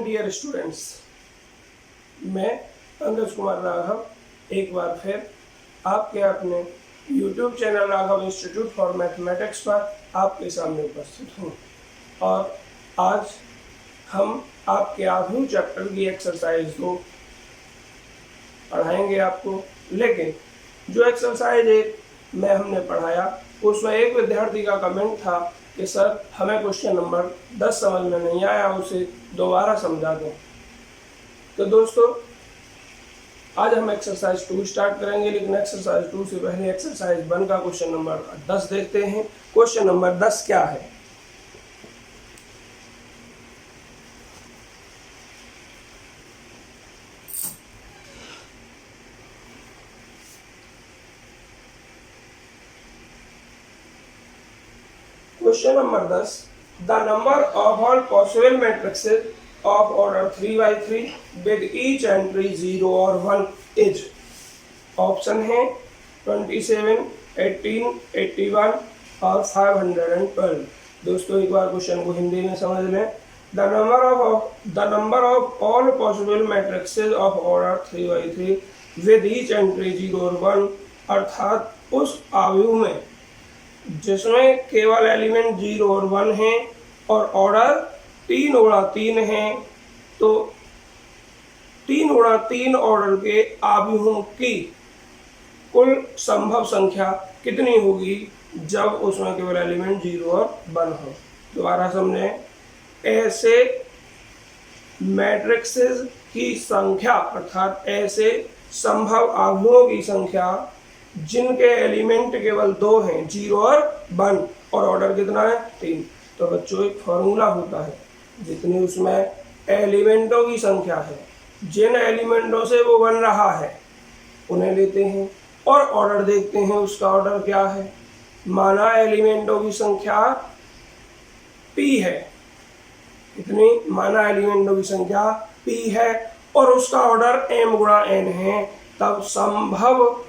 Evening dear students, मैं पंकज कुमार राघव एक बार फिर आपके अपने YouTube channel Raghav institute for mathematics पर आपके सामने उपस्थित हूँ। और आज हम आपके आधुनिक चैप्टर की एक्सरसाइज को पढ़ाएंगे आपको। लेकिन जो एक्सरसाइज एक में हमने पढ़ाया उसमें एक विद्यार्थी का कमेंट था कि सर हमें क्वेश्चन नंबर 10 समझ में नहीं आया, उसे दोबारा समझा दें। तो दोस्तों आज हम एक्सरसाइज 2 स्टार्ट करेंगे, लेकिन एक्सरसाइज 2 से पहले एक्सरसाइज 1 का क्वेश्चन नंबर 10 देखते हैं। क्वेश्चन नंबर 10 क्या है? Question number 10. The number of all possible matrices of order 3 by 3 with each entry 0 or 1 is. Option है 27, 18, 81 और 512। दोस्तों एक बार क्वेश्चन को हिंदी में समझ लें। The number of all possible matrices of order 3 by 3 with each entry 0 or 1, अर्थात उस आव्यूह में जिसमें केवल एलिमेंट 0 और 1 हैं और ऑर्डर 3 गुणा 3 है, तो 3 गुणा 3 ऑर्डर के आव्यूहों की कुल संभव संख्या कितनी होगी जब उसमें केवल एलिमेंट 0 और 1 हो। दोबारा समझें, ऐसे मैट्रिक्सेस की संख्या अर्थात ऐसे संभव आव्यूहों की संख्या जिनके एलिमेंट केवल 2 हैं, 0 और 1, और ऑर्डर कितना है 3। तो बच्चों एक फॉर्मूला होता है, जितनी उसमें एलिमेंटों की संख्या है, जिन एलिमेंटों से वो बन रहा है उन्हें लेते हैं और ऑर्डर देखते हैं उसका ऑर्डर क्या है। माना एलिमेंटों की संख्या p है, इतनी माना एलिमेंटों की संख्या p है और उसका ऑर्डर m गुणा n है, तब संभव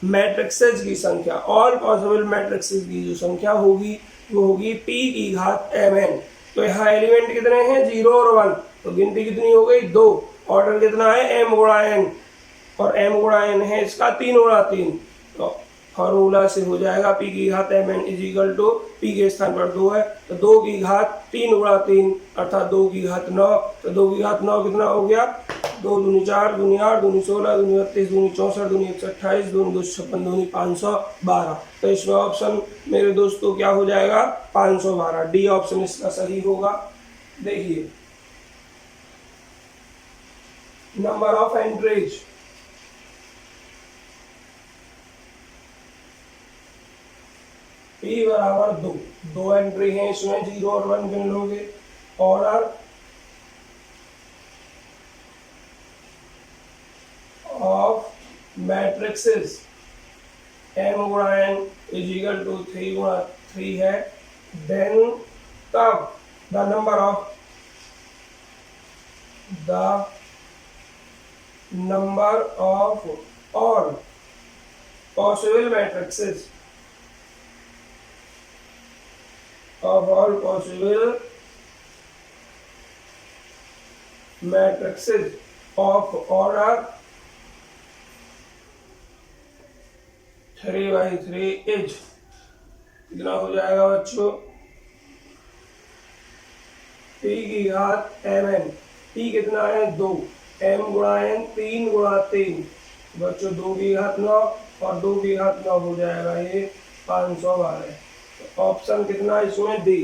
मैट्रिक्सेस की संख्या, ऑल पॉसिबल मैट्रिक्सेस की जो संख्या होगी वो होगी p की घात mn। तो यहाँ एलिमेंट कितने हैं 0 और 1, तो गिनती कितनी हो गई 2, ऑर्डर कितना है m गुणा n, और m गुणा n है इसका 3 गुणा 3। तो फॉर्मूला से हो जाएगा p की घात mn is equal to p के स्थान पर 2 है तो 2 की घात 3 गुणा 3 अर्थात 2 की घात 9। तो 2 की घात 9 कितना हो गया 2 दूनी 4, दूनी 8, दूनी 16, दूनी 32, दूनी 64, दूनी 128, दूनी 256, दूनी 512। तो इसमें ऑप्शन मेरे दोस्तों क्या हो जाएगा 512। डी ऑप्शन इसका सही होगा। देखिए नंबर ऑफ एंट्रीज, p बराबर 2 एंट्री है इसमें 0 और 1 गिन लोगे। ऑर्डर ऑफ मैट्रिक्सेस m गुणा n इज इक्वल टू 3 गुणा 3 है। देन तब the number of all possible matrixes of all possible matrices of order 3 by 3 is कितना हो जाएगा बच्चों p की घात mn। p कितना है 2, m गुणा n 3 गुणा 3, बच्चों 2 की घात 9 और 2 की घात 9 हो जाएगा ये 512। ऑप्शन कितना इसमें डी,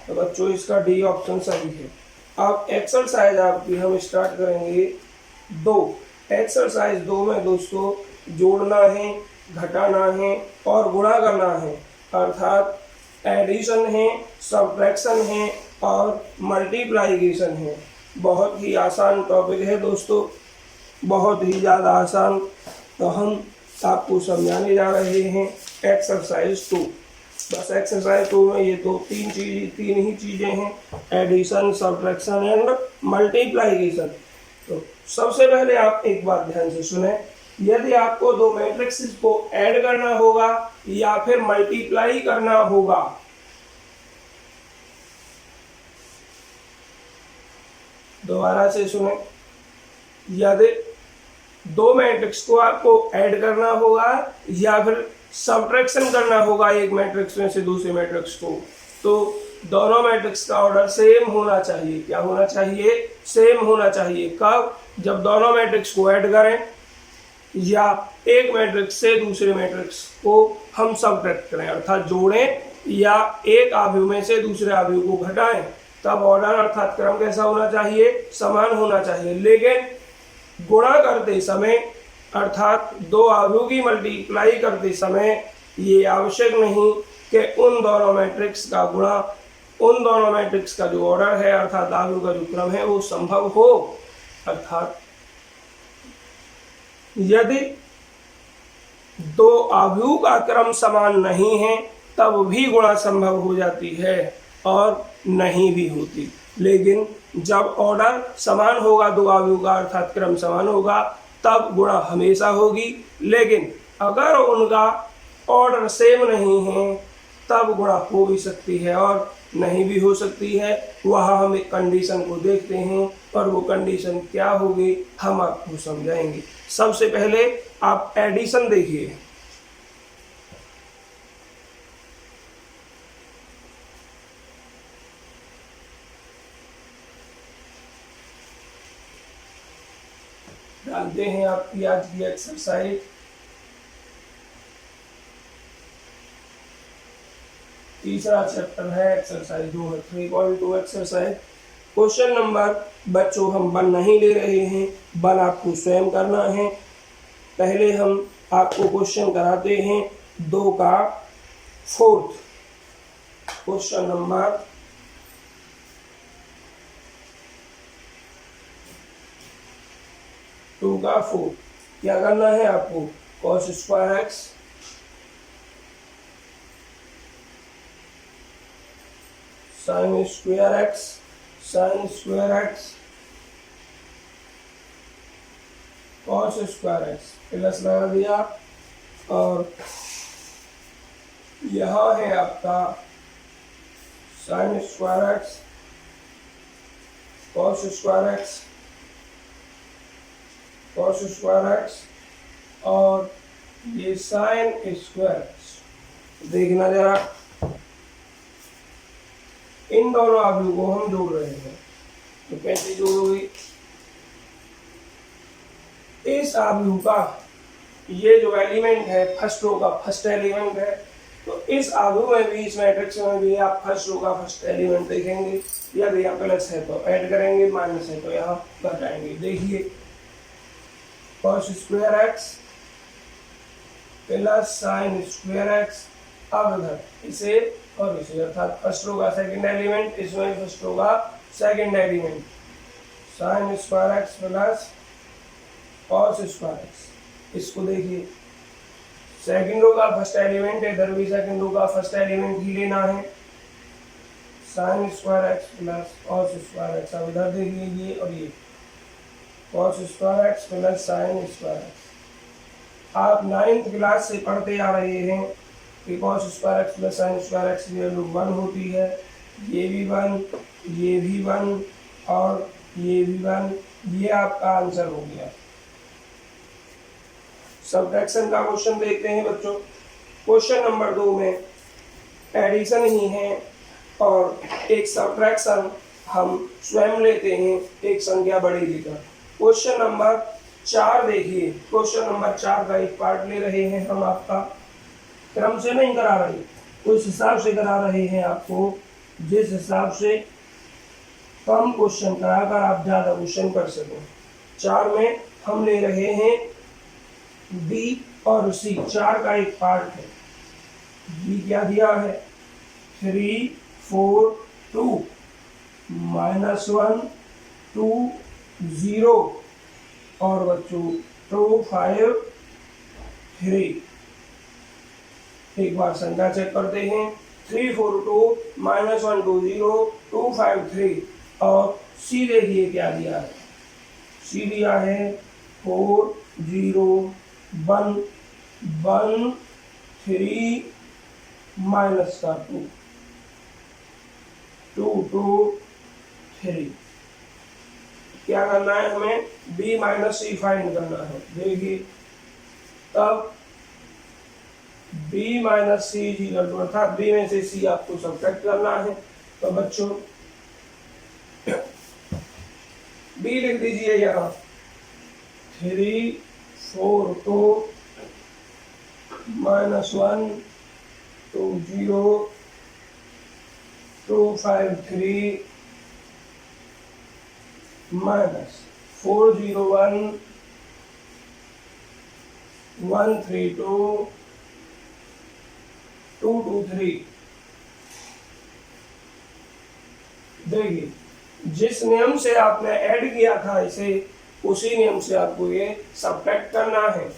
तो बच्चों इसका डी ऑप्शन सही है। अब एक्सरसाइज आपकी हम स्टार्ट करेंगे 2। एक्सरसाइज 2 में दोस्तों जोड़ना है, घटाना है और गुणा करना है, अर्थात एडिशन है, सब्ट्रैक्शन है और मल्टीप्लिकेशन है। बहुत ही आसान टॉपिक है दोस्तों, बहुत ही ज़्यादा आसान। तो हम आपको समझाने जा रहे हैं एक्सरसाइज 2। बस एक्सरसाइज 2 में ये तीन ही चीज़ें हैं, एडिशन, सब्ट्रैक्शन एंड मल्टीप्लिकेशन। तो सबसे पहले आप एक बात ध्यान से सुने, यदि आपको दो मैट्रिक्सेस को ऐड करना होगा या फिर मल्टीप्लाई करना होगा दोबारा से सुने, यदि दो मैट्रिक्स को आपको ऐड करना होगा या फिर सब्ट्रैक्शन करना होगा एक मैट्रिक्स में से दूसरे मैट्रिक्स को, तो दोनों मैट्रिक्स का ऑर्डर सेम होना चाहिए। क्या होना चाहिए? सेम होना चाहिए। कब? जब दोनों मैट्रिक्स को ऐड करें या एक मैट्रिक्स से दूसरे मैट्रिक्स को हम सब्ट्रैक्ट करें, अर्थात जोड़ें, या एक आव्यूह में से दूसरे आव्यूह को घटाएं, तब ऑर्डर अर्थात क्रम कैसा होना चाहिए? समान होना चाहिए। लेकिन गुणा करते समय अर्थात दो आव्यूह की मल्टीप्लाई करते समय ये आवश्यक नहीं कि उन दोनों मैट्रिक्स का गुणा उन दोनों मैट्रिक्स का जो ऑर्डर है अर्थात आव्यूह का जो क्रम है वो संभव हो। अर्थात यदि दो आव्यूह का क्रम समान नहीं है तब भी गुणा संभव हो जाती है और नहीं भी होती। लेकिन जब ऑर्डर समान होगा दो आव्यूह का अर्थात क्रम समान होगा तब गुणा हमेशा होगी। लेकिन अगर उनका ऑर्डर सेम नहीं है तब गुणा हो भी सकती है और नहीं भी हो सकती है। वह हम एक कंडीशन को देखते हैं और वो कंडीशन क्या होगी हम आपको समझाएंगे। सबसे पहले आप एडिशन देखिए। डालते हैं आपकी आज की एक्सरसाइज। तीसरा चैप्टर है एक्सरसाइज 2 है 3.2 एक्सरसाइज। क्वेश्चन नंबर बच्चों हम 1 नहीं ले रहे हैं, 1 आपको स्वयं करना है। पहले हम आपको क्वेश्चन कराते हैं 2 का 4th। क्वेश्चन नंबर 2 का 4। क्या करना है आपको? cos square x sine square x cos square x plus लगा दिया और यहाँ है आपका sine square x cos square x और ये साइन स्क्वायर एक्स। देखना जरा, इन दोनों आव्यूह को हम जोड़ रहे हैं तो कैसे जोड़ोगे? इस आव्यूह का ये जो एलिमेंट है फर्स्ट रो का फर्स्ट एलिमेंट है, तो इस आव्यूह में भी इस मैट्रिक्स में भी आप फर्स्ट रो का फर्स्ट एलिमेंट देखेंगे। यदि यहाँ प्लस है तो ऐड करेंगे, माइनस है तो यहाँ घटाएंगे। देखिए cos square x plus sine square x, अब इधर इसे और इसे अर्थात फर्स्ट रो का सेकंड एलिमेंट, इसमें फर्स्ट रो का second element sine square x plus cos square x. इसको देखिए सेकंड रो का फर्स्ट एलिमेंट है, इधर भी सेकंड रो का फर्स्ट एलिमेंट ही लेना है, sine square x plus cos square x. अब इधर देखिए ये और ये cos square x plus sine square x. आप 9th क्लास से पढ़ते आ रहे हैं कि cos square x plus sine square x की वैल्यू 1 होती है। ये भी 1, ये भी 1 और ये भी 1। ये आपका आंसर हो गया। सब्ट्रैक्शन का क्वेश्चन देखते हैं बच्चों। क्वेश्चन नंबर 2 में एडिशन ही है और एक सब्ट्रैक्शन हम स्वयं लेते हैं एक संख्या बड़ी लेकर। क्वेश्चन नंबर 4 देखिए। क्वेश्चन नंबर 4 का एक पार्ट ले रहे हैं हम, आपका क्रम से नहीं करा रहे, उस हिसाब से करा रहे हैं आपको जिस हिसाब से कम क्वेश्चन कराकर आप ज़्यादा क्वेश्चन कर सकें। 4 में हम ले रहे हैं बी और सी। 4 का एक पार्ट है। बी क्या दिया है? 3 4 2 -1 2 0 और बच्चों 2 5 3। एक बार संख्या चेक करते हैं। 3 4 2 -1 2 0 2 5 3 और सी देखिए क्या दिया है। सी दिया है 4 0 1 1 3 माइनस का 2 2 2 3। क्या करना है हमें, b माइनस सी फाइंड करना है। देखिए तब b minus c is equal to, अर्थात b में से c आपको सब्ट्रैक्ट करना है। तो बच्चों b लिख दीजिए यहाँ 3 4 2 -1 2 0 2 5 3 -4 0 1 1 3 2 2 2 3। देखिए जिस नियम से आपने ऐड किया था इसे, उसी नियम से आपको ये सब्ट्रैक्ट करना है।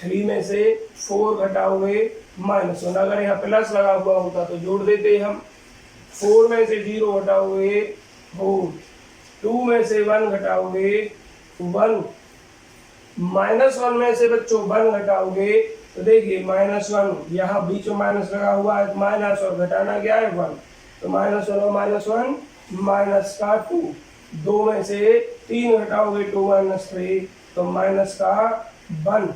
3 में से 4 घटाओगे -1, अगर यहाँ प्लस लगा हुआ होता तो जोड़ देते हम। 4 में से 0 घटाओगे 4, 2 में से 1 घटाओगे 1, -1 में से बच्चों 1 घटाओगे तो देखिए -1, यहाँ बीच में माइनस लगा हुआ है, माइनस और घटाना क्या है 1, तो -1 और -1 माइनस का 2, 2 में से 3 घटाओगे 2 - 3 तो माइनस का 1,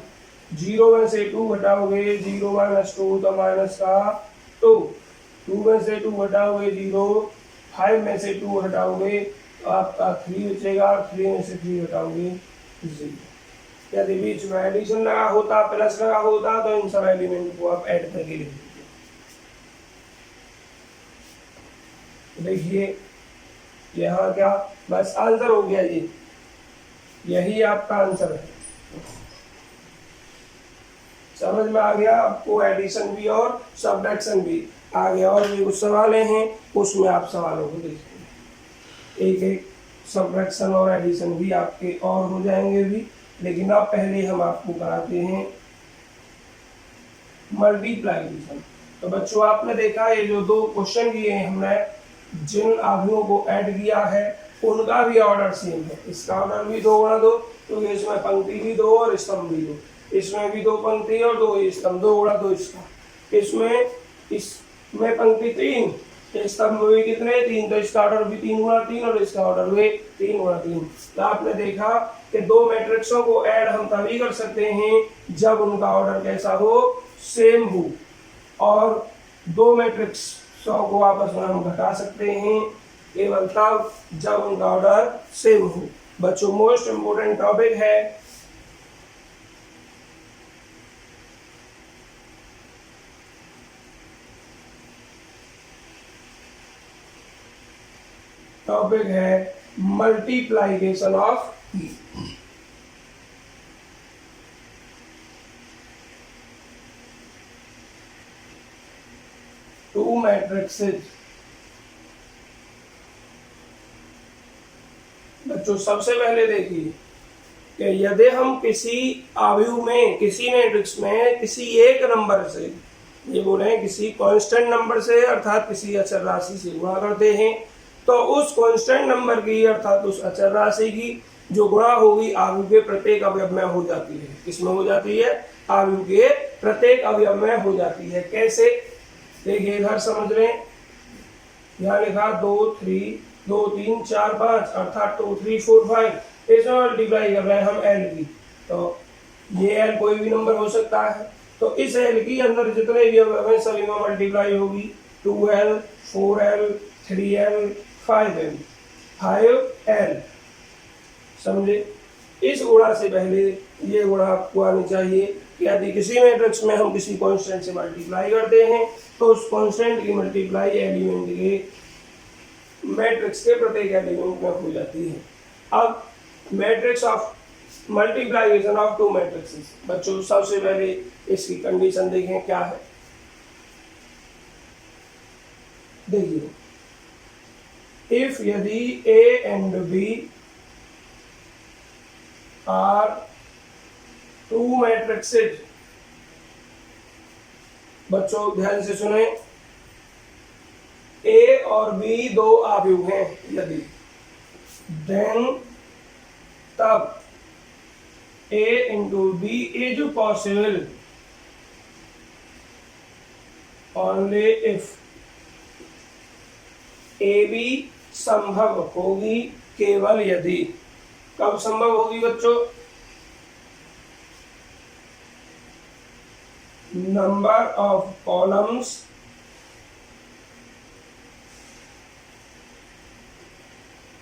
0 में से 2 घटाओगे 0 - 2 तो माइनस का 2, 2 में से 2 घटाओगे 0, 5 में से 2 घटाओगे तो आपका 3 बचेगा, 3 में से 3 घटाओगे 0। यदि बीच में एडिशन लगा होता, प्लस लगा होता तो इन सब एलिमेंट को आप ऐड करके लिख दीजिए। देखिए यहाँ क्या, बस आंसर हो गया जी, यही आपका आंसर है। समझ में आ गया आपको, एडिशन भी और सब्ट्रैक्शन भी आ गया। और भी कुछ सवाल हैं, उसमें आप सवालों को देखिए, एक एक सब्ट्रैक्शन और एडिशन भी आपके और हो जाएंगे भी, लेकिन अब पहले हम आपको कराते हैं मल्टीप्लाइकेशन। तो बच्चों आपने देखा ये जो 2 क्वेश्चन किए हैं हमने, जिन आव्यूहों को ऐड किया है उनका भी ऑर्डर सेम है। इसका ऑर्डर भी 2 गुणा 2, क्योंकि इसमें पंक्ति भी 2 और स्तंभ भी 2, इसमें भी 2 पंक्ति और 2 स्तंभ, 2 गुणा 2 इसका। इसमें पंक्ति 3, स्तंभ भी कितने 3, तो इसका ऑर्डर भी 3 गुणा 3 और इसका ऑर्डर भी 3 गुणा 3। तो आपने देखा कि 2 मैट्रिक्सों को ऐड हम तभी कर सकते हैं जब उनका ऑर्डर कैसा हो, सेम हो, और 2 मैट्रिक्सों को आपस में हम घटा सकते हैं केवल तब जब उनका ऑर्डर सेम हो। बच्चों मोस्ट इम्पोर्टेंट टॉपिक है मल्टीप्लाइकेशन ऑफ टू मैट्रिक्सेस। बच्चों सबसे पहले देखिए कि यदि हम किसी आव्यूह में, किसी मैट्रिक्स में किसी एक नंबर से, ये बोले हैं किसी कांस्टेंट नंबर से अर्थात किसी अचर राशि से गुणा करते हैं, तो उस कांस्टेंट नंबर की अर्थात उस अचर राशि की जो गुणा होगी आव्यूह के प्रत्येक अवयव में हो जाती है। किसमें हो जाती है, आव्यूह के प्रत्येक अवयव में हो जाती है। कैसे, देखिए इधर समझ लें, यहाँ लिखा 2 3 2 3 4 5 अर्थात 2 3 4 5, इसमें मल्टीप्लाई कर रहे हैं हम एल की, तो ये एल कोई भी नंबर हो सकता है। तो इस एल की अंदर जितने भी अवयव हैं सभी में मल्टीप्लाई होगी, 2l 4l 3l 5l 5l। समझे, इस गुणा से पहले ये गुणा आपको आनी चाहिए कि यदि किसी मैट्रिक्स में हम किसी कांस्टेंट से मल्टीप्लाई करते हैं तो उस कांस्टेंट की मल्टीप्लाई एलिमेंट के मैट्रिक्स के प्रत्येक एलिमेंट में हो जाती है। अब matrix of multiplication of 2 matrices. बच्चों सबसे पहले इसकी कंडीशन देखें क्या है। देखिए, इफ यदि A and B are 2 matrices, बच्चों ध्यान से सुने, A और B 2 आव्यूह हैं यदि, देन तब A into B is possible only if AB संभव होगी केवल यदि, कब संभव होगी बच्चों? Number of columns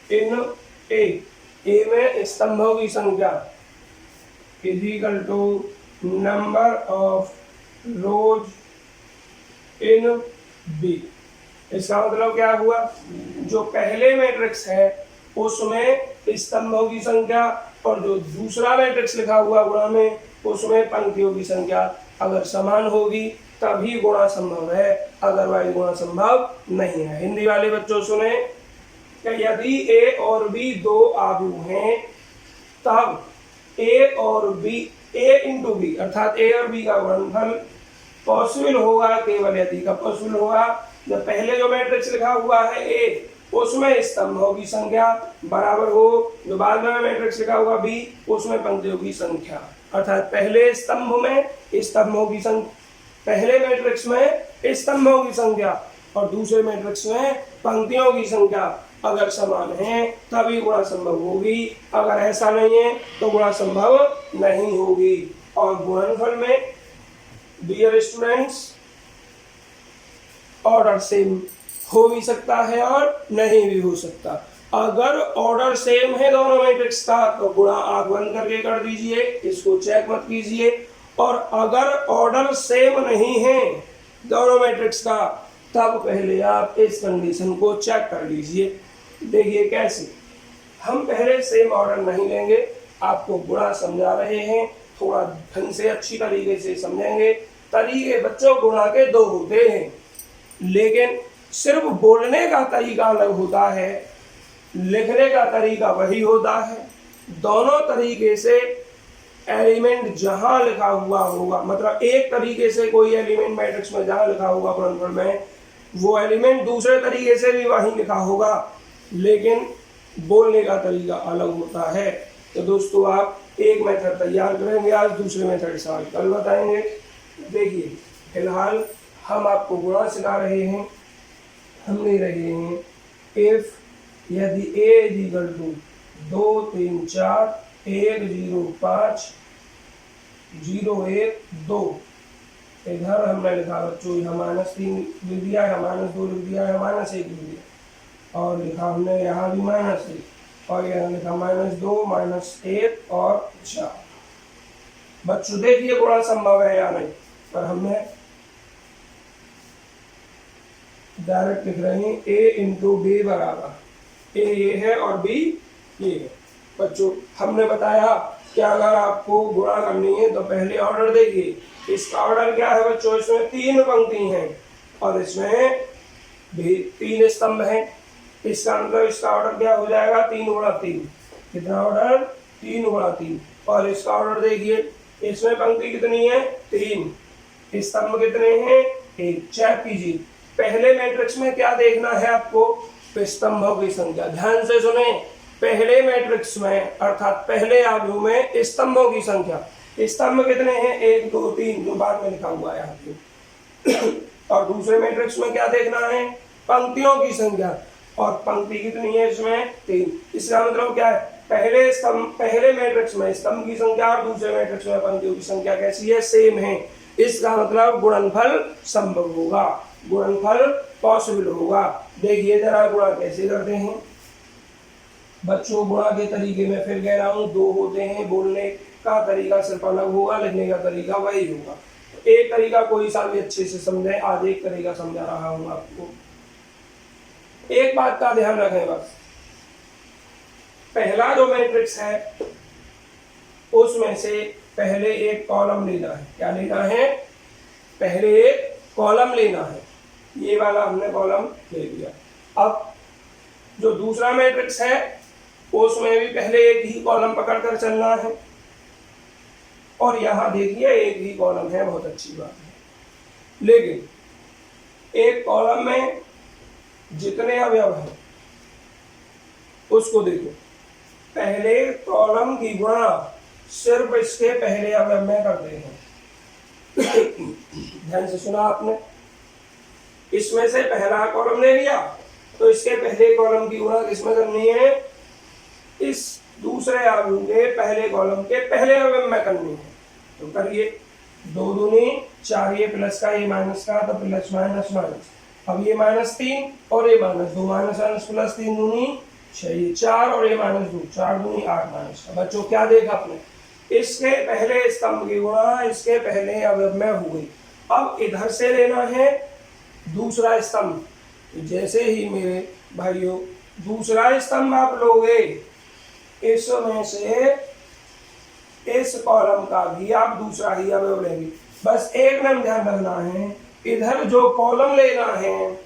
in A में स्तंभों की संख्या is equal to number of rows in B. इसका मतलब क्या हुआ? जो पहले मैट्रिक्स है उसमें स्तंभों की संख्या और जो दूसरा मैट्रिक्स लिखा हुआ गुणा में उसमें पंक्तियों की संख्या अगर समान होगी तभी गुणा संभव है, अदरवाइज गुणा संभव नहीं है। हिंदी वाले बच्चों सुने, यदि ए और बी दो आव्यूह हैं तब ए और बी, ए इंटू बी अर्थात ए और बी का गुणनफल पॉसिबल होगा केवल यदि। कब पॉसिबल होगा? जब पहले जो मैट्रिक्स लिखा हुआ है ए उसमें स्तंभों की संख्या बराबर हो जो बाद में मैट्रिक्स लिखा हुआ बी उसमें पंक्तियों की संख्या, अर्थात पहले स्तंभ में स्तंभों की संख्या, पहले मैट्रिक्स में स्तंभों की संख्या और दूसरे मैट्रिक्स में पंक्तियों की संख्या अगर समान है तभी गुणा संभव होगी, अगर ऐसा नहीं है तो गुणा संभव नहीं होगी। और गुणनफल में डियर स्टूडेंट्स ऑर्डर सेम हो भी सकता है और नहीं भी हो सकता। अगर ऑर्डर सेम है दोनों मैट्रिक्स का तो गुणा आंख बंद करके कर दीजिए, इसको चेक मत कीजिए। और अगर ऑर्डर सेम नहीं है दोनों मैट्रिक्स का तब पहले आप इस कंडीशन को चेक कर लीजिए। देखिए कैसे, हम पहले सेम ऑर्डर नहीं लेंगे, आपको गुणा समझा रहे हैं, थोड़ा ढंग से अच्छी तरीके से समझेंगे। तरीके बच्चों गुणा के दो होते हैं, लेकिन सिर्फ बोलने का तरीका अलग होता है, लिखने का तरीका वही होता है। दोनों तरीके से एलिमेंट जहां लिखा हुआ होगा, मतलब एक तरीके से कोई एलिमेंट मैट्रिक्स में जहां लिखा होगा गुणनफल में, वो एलिमेंट दूसरे तरीके से भी वहीं लिखा होगा, लेकिन बोलने का तरीका अलग होता है। तो दोस्तों आप एक मेथड तैयार करेंगे, आज दूसरे मेथड सवाल कल बताएंगे। देखिए फिलहाल हम आपको गुणा सिखा रहे हैं, हम ले रहे हैं इफ यदि ए इज इक्वल टू 2 3 4 1 0 5 0 1 2, इधर हमने लिखा बच्चों यहाँ -3 लिख दिया है, -2 लिख दिया है, -1 लिख दिया और लिखा हमने यहाँ भी -1 और यहाँ लिखा -2 -1 और 4। बच्चों देखिए गुणा संभव है या नहीं, पर हमने डायरेक्ट लिख रहे हैं ए इंटू बी बराबर, ए ये है और बी ये है। बच्चों हमने बताया कि अगर आपको गुणा करनी है तो पहले ऑर्डर देखिए, इसका ऑर्डर क्या है बच्चों? इसमें 3 पंक्ति हैं और इसमें भी 3 स्तंभ हैं। इसका मतलब इसका ऑर्डर क्या हो जाएगा? 3 गुणा 3। कितना ऑर्डर? 3 गुणा 3। और इसका ऑर्डर देखिए, इसमें पंक्ति कितनी है? 3, स्तंभ कितने हैं? 1। चेक कीजिए, पहले मैट्रिक्स में क्या देखना है आपको? स्तंभों की संख्या। ध्यान से सुने, पहले मैट्रिक्स में अर्थात पहले आव्यूह में स्तंभों की संख्या, स्तंभ कितने हैं? 1 2 3 जो बाद में लिखा हुआ है यहाँ पे। और दूसरे मैट्रिक्स में क्या देखना है? पंक्तियों की संख्या, और पंक्ति कितनी है इसमें? 3। इसका मतलब क्या है? पहले मैट्रिक्स में स्तंभ की संख्या और दूसरे मैट्रिक्स में पंक्तियों की संख्या कैसी है? सेम है। इसका मतलब गुणनफल संभव होगा, गुणनफल पॉसिबल होगा। देखिए जरा गुणा कैसे करते हैं बच्चों। गुणा के तरीके में फिर कह रहा हूँ 2 होते हैं, बोलने का तरीका सिर्फ अलग होगा, लिखने का तरीका वही होगा। तो एक तरीका कोई सा भी अच्छे से समझे, आज एक तरीका समझा रहा हूँ आपको। एक बात का ध्यान रखें बस, पहला जो मैट्रिक्स है उसमें से पहले एक कॉलम लेना है। क्या लेना है? पहले एक कॉलम लेना है। ये वाला हमने कॉलम ले लिया। अब जो दूसरा मैट्रिक्स है उसमें भी पहले एक ही कॉलम पकड़कर चलना है, और यहाँ देखिए एक ही कॉलम है, बहुत अच्छी बात है। लेकिन एक कॉलम में जितने अवयव हैं उसको देखो, पहले कॉलम की गुणा सिर्फ इसके पहले अवयव में करते हैं। ध्यान से सुना आपने, इसमें से पहला कॉलम ले लिया तो इसके पहले कॉलम की गुणा किसमें करनी है? इस दूसरे आव्यूह के पहले कॉलम के पहले अवयव में करनी है। तो करिए, 2 दूनी 4, ये प्लस का ये माइनस का, तो प्लस माइनस माइनस। अब ये -3 और ये -2, माइनस माइनस प्लस, 3 दूनी 6, ये 4 और ये -2, 4 दूनी 8 माइनस का। बच्चों क्या देखा आपने, इसके पहले स्तंभ की गुणा इसके पहले अवयव में हो गई। अब इधर से लेना है दूसरा स्तंभ। जैसे ही मेरे भाइयों दूसरा स्तंभ आप लोगे, इसमें से इस कॉलम का भी आप दूसरा ही अवयव लेंगे। बस एक नाम ध्यान रखना है, इधर जो कॉलम लेना है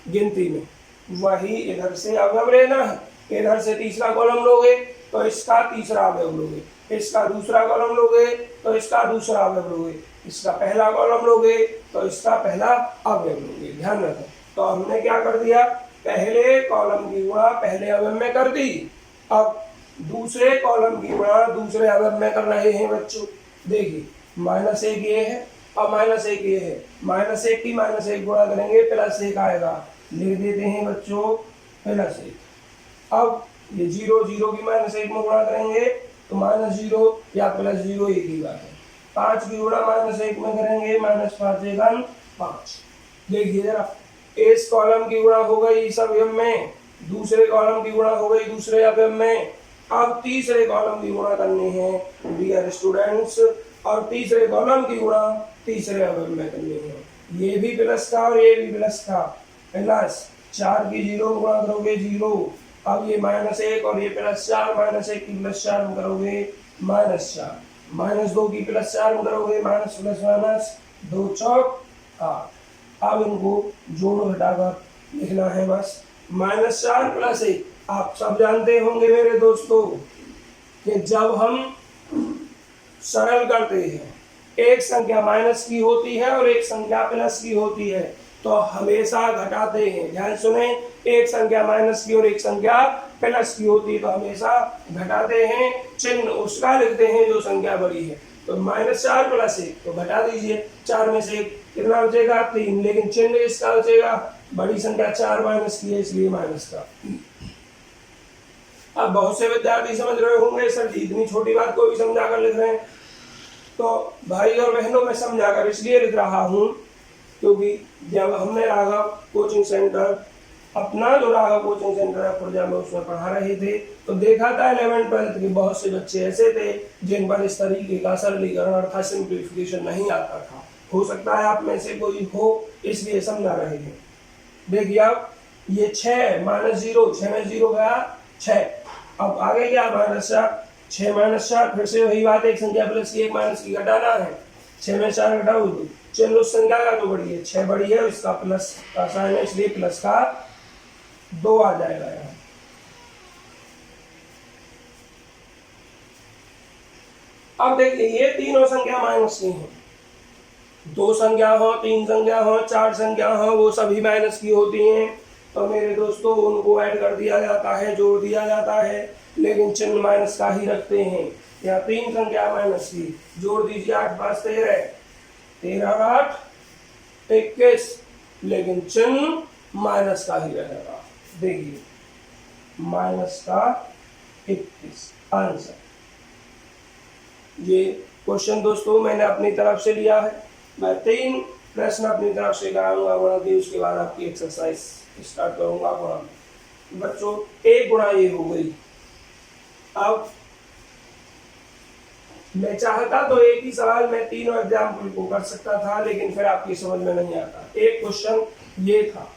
गिनती में, वही इधर से अवयव लेना है। इधर से तीसरा कॉलम लोगे तो इसका तीसरा अवयव लोगे, इसका दूसरा कॉलम लोगे तो इसका दूसरा अवयव लोगे, इसका पहला कॉलम लोगे तो इसका पहला अवयव लोगे। ध्यान रखें। तो हमने क्या कर दिया, पहले कॉलम की गुणा पहले अवयव में कर दी। अब दूसरे कॉलम की गुणा दूसरे अवयव में कर रहे हैं बच्चों। देखिए, -1 ये है और -1 ये है, -1 की -1 गुणा करेंगे +1 आएगा, लिख देते हैं बच्चों +1। अब ये 0 0 की -1 में गुणा करेंगे तो -0 या +0 एक ही बात है। 5 की गुणा -1 में करेंगे, -5 1 5। देखिए जरा, इस कॉलम की गुणा हो गई इस अवयव में, दूसरे कॉलम की गुणा हो गई दूसरे अवयव में। अब तीसरे कॉलम की गुणा करनी है डियर स्टूडेंट्स, और तीसरे कॉलम की गुणा तीसरे अवयव में करनी है। ये भी प्लस का और ये भी प्लस का, प्लस 4 की 0 गुणा करोगे 0। अब ये -1 और ये +4, -1 की +4 में करोगे -4, -2 की +4 में करोगे माइनस प्लस माइनस 2 चौक 8। अब इनको जोड़ घटाकर लिखना है बस, -4 + 1। आप सब जानते होंगे मेरे दोस्तों कि जब हम सरल करते हैं, एक संख्या माइनस की होती है और एक संख्या प्लस की होती है, तो हमेशा घटाते हैं। ध्यान सुने, एक संख्या माइनस की और एक संख्या प्लस की होती है तो हमेशा घटाते हैं, चिन्ह उसका लिखते हैं जो संख्या बड़ी है। तो -4 + 1 तो घटा दीजिए, 4 में से कितना बचेगा 3, लेकिन चिन्ह इसका बचेगा, बड़ी संख्या 4 माइनस की है इसलिए माइनस का। अब बहुत से विद्यार्थी समझ रहे होंगे सर जी इतनी छोटी बात को भी समझा कर लिख रहे हैं। तो भाई और बहनों में समझा कर इसलिए लिख रहा हूँ क्योंकि जब हमने राघव कोचिंग सेंटर, अपना जो राघव कोचिंग सेंटर है पुरजा में, उसमें पढ़ा रहे थे, तो देखा था 11th 12th के बहुत से बच्चे ऐसे थे जिन पर इस तरीके का सरलीकरण अर्थात सिंप्लीफिकेशन नहीं आता था। हो सकता है आप में से कोई हो, इसलिए समझा रहे हैं। देखिए अब ये 6 -0, 6 में 0 गया 6। अब आगे क्या -4, 6 -4, फिर से वही बात, एक संख्या प्लस की एक माइनस की घटाना है। 6 में 4 घटाओ 2, चलो उस संख्या का तो बड़ी है, 6 बड़ी है, इसका प्लस का साइन है इसलिए प्लस का 2 आ जाएगा यहाँ। अब देखिए ये तीनों संख्या माइनस की हैं, 2 संख्या हो, 3 संख्या हो, 4 संख्या हो, वो सभी माइनस की होती हैं। तो मेरे दोस्तों उनको ऐड कर दिया जाता है, जोड़ दिया जाता है, लेकिन चिन्ह माइनस का ही रखते हैं। या 3 संख्या माइनस की, जोड़ दीजिए 8 5 13, 13 और 8 21, लेकिन चिन्ह माइनस का ही रहेगा। देखिए माइनस का 21 आंसर। ये क्वेश्चन दोस्तों मैंने अपनी तरफ से लिया है। मैं 3 प्रश्न अपनी तरफ से कराऊंगा गुणा की, उसके बाद आपकी एक्सरसाइज स्टार्ट करूंगा गुणा। बच्चों एक गुणा ये हो गई। अब मैं चाहता तो एक ही सवाल में तीनों एग्जाम्पल को कर सकता था, लेकिन फिर आपकी समझ में नहीं आता। एक क्वेश्चन ये था।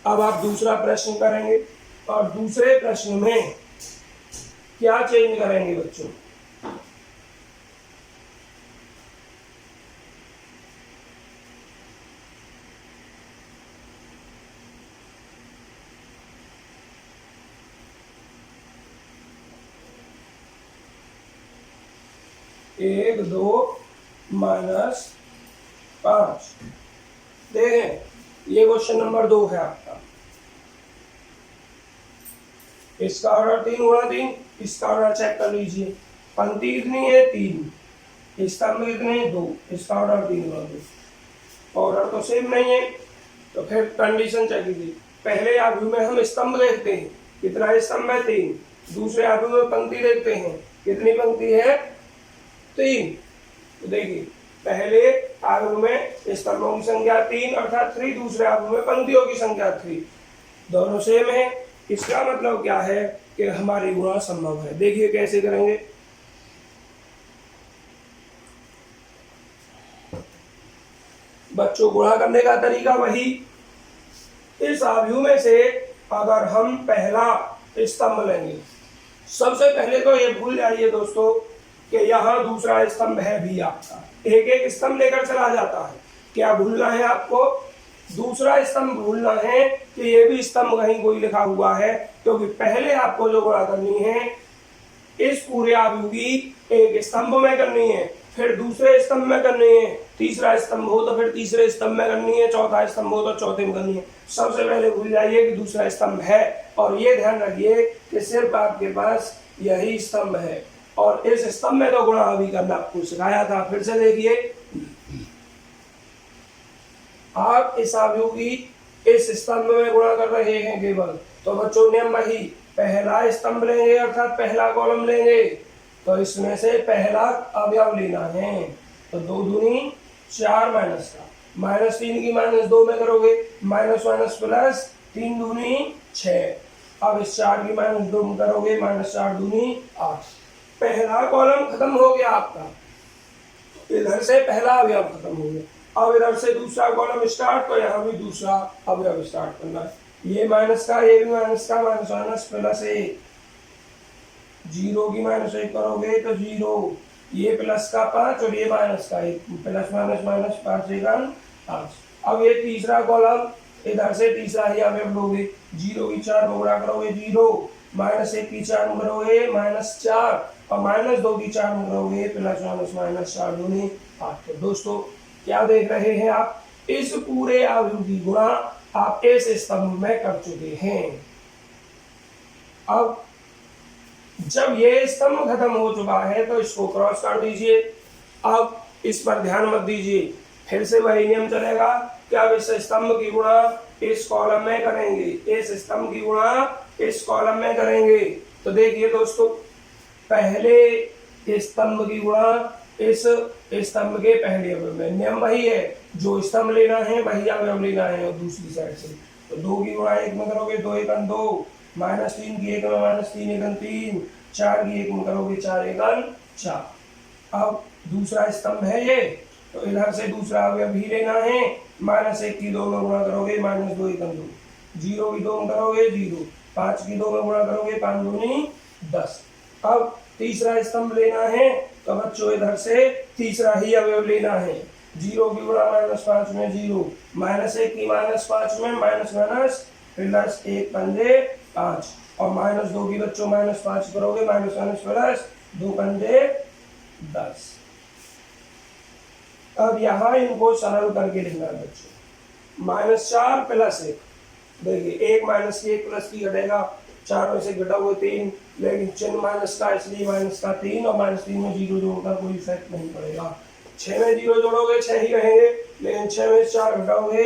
अब आप दूसरा प्रश्न करेंगे और दूसरे प्रश्न में क्या चेंज करेंगे बच्चों? एक 2 -5। देखें ये क्वेश्चन नंबर 2 है आपका। इसका ऑर्डर 3 गुणा 3, इसका ऑर्डर चेक कर लीजिए। पंक्ति कितनी है 3, स्तंभ कितने 2, इसका ऑर्डर 3 गुणा 2। ऑर्डर तो सेम नहीं है, तो फिर कंडीशन चेक कीजिए। पहले आव्यूह में हम स्तंभ देखते हैं, कितना स्तंभ है? 3। दूसरे आव्यूह में पंक्ति देखते हैं, कितनी पंक्ति है? 3। तो देखिए पहले आव्यूह में स्तंभों की संख्या 3 अर्थात 3, दूसरे आव्यूह में पंक्तियों की संख्या 3, दोनों सेम है। इसका मतलब क्या है कि हमारी गुणा संभव है। देखिए कैसे करेंगे। बच्चों गुणा करने का तरीका वही, इस आव्यूह में से अगर हम पहला स्तंभ लेंगे, सबसे पहले तो ये भूल जाइए दोस्तों कि यहाँ दूसरा स्तंभ है भी आपका, एक एक स्तंभ लेकर चला जाता है। क्या भूलना है आपको? दूसरा स्तंभ भूलना है कि ये भी स्तंभ कहीं कोई लिखा हुआ है, क्योंकि पहले आपको जो गुणा करनी है इस पूरे आव्यूह की एक स्तंभ में करनी है, फिर दूसरे स्तंभ में करनी है, तीसरा स्तंभ हो तो फिर तीसरे स्तंभ में करनी है, चौथा स्तंभ हो तो चौथे में करनी है। सबसे पहले भूल जाइए कि दूसरा स्तंभ है, और ये ध्यान रखिए कि सिर्फ आपके पास यही स्तंभ है, और इस स्तंभ में तो गुणा अभी करना आपको सिखाया था। फिर से देखिए, आप इस आव्यूह की इस स्तंभ में गुणा कर रहे हैं केवल, तो बच्चों नियम वही, पहला स्तंभ लेंगे अर्थात पहला कॉलम लेंगे, तो इसमें से पहला अवयव लेना है। तो 2 दूनी 4 माइनस का, -3 की -2 में करोगे, माइनस माइनस प्लस, 3 दूनी 6। अब इस 4 की -2 में करोगे, -4 दूनी 8। पहला कॉलम खत्म हो गया आपका, इधर से पहला अवयव खत्म हो गया। अब इधर से दूसरा कॉलम स्टार्ट, तो यहाँ भी दूसरा अवयव स्टार्ट करना है। ये माइनस का, ये भी माइनस का, माइनस माइनस प्लस 1, 0 की -1 करोगे तो 0, ये प्लस का 5 और ये माइनस का 1, प्लस माइनस माइनस 5 1 5। अब ये तीसरा कॉलम, इधर से तीसरा ही अवयव लोगे, 0 की 4 में गुणा करोगे 0, -1 की 4 में करोगे -4, और -2 की 4 में करोगे प्लस माइनस माइनस 4 दूनी 8। तो दोस्तों क्या देख रहे हैं आप? इस पूरे आव्यूह की गुणा आप इस स्तंभ में कर चुके हैं। अब जब ये स्तंभ खत्म हो चुका है तो इसको क्रॉस कर दीजिए। अब इस पर ध्यान मत दीजिए, फिर से वही नियम चलेगा कि अब इस स्तंभ की गुणा इस कॉलम में करेंगे, इस स्तंभ की गुणा इस कॉलम में करेंगे। तो देखिए दोस्तों, पहले स्तंभ की गुणा इस स्तंभ के पहले अवयव में, नियम वही है, जो स्तंभ लेना है वही अवयव लेना है। और दूसरी साइड से तो 2 की गुणा 1 में करोगे, 2 1 2, -3 की 1 में -3 1 3, 4 की 1 में करोगे 4 1 4। अब दूसरा स्तंभ है ये, तो इधर से दूसरा अवयव भी लेना है, -1 की 2 में गुणा करोगे -2 1 2, 0 की 2 में करोगे 0, 5 की 2 में गुणा करोगे 5 दूनी 10। अब तीसरा स्तंभ लेना है, तो बच्चों इधर से तीसरा ही अवयव लेना है, 0 की गुणा -5 में 0, -1 की -5 में माइनस माइनस प्लस 1 पंजे 5, और -2 की बच्चों -5 करोगे, माइनस माइनस प्लस 2 पंजे 10। अब यहाँ इनको सरल करके लिखना है बच्चों, -4 प्लस 1, देखिए 1 माइनस 1 प्लस की घटेगा, 4 में से घटा हुआ 3, लेकिन चिन्ह माइनस का इसलिए माइनस का 3, और -3 में 0 जोड़कर कोई इफेक्ट नहीं पड़ेगा। 6 में 0 जोड़ोगे 6 ही रहेंगे, लेकिन 6 में 4 घटाओगे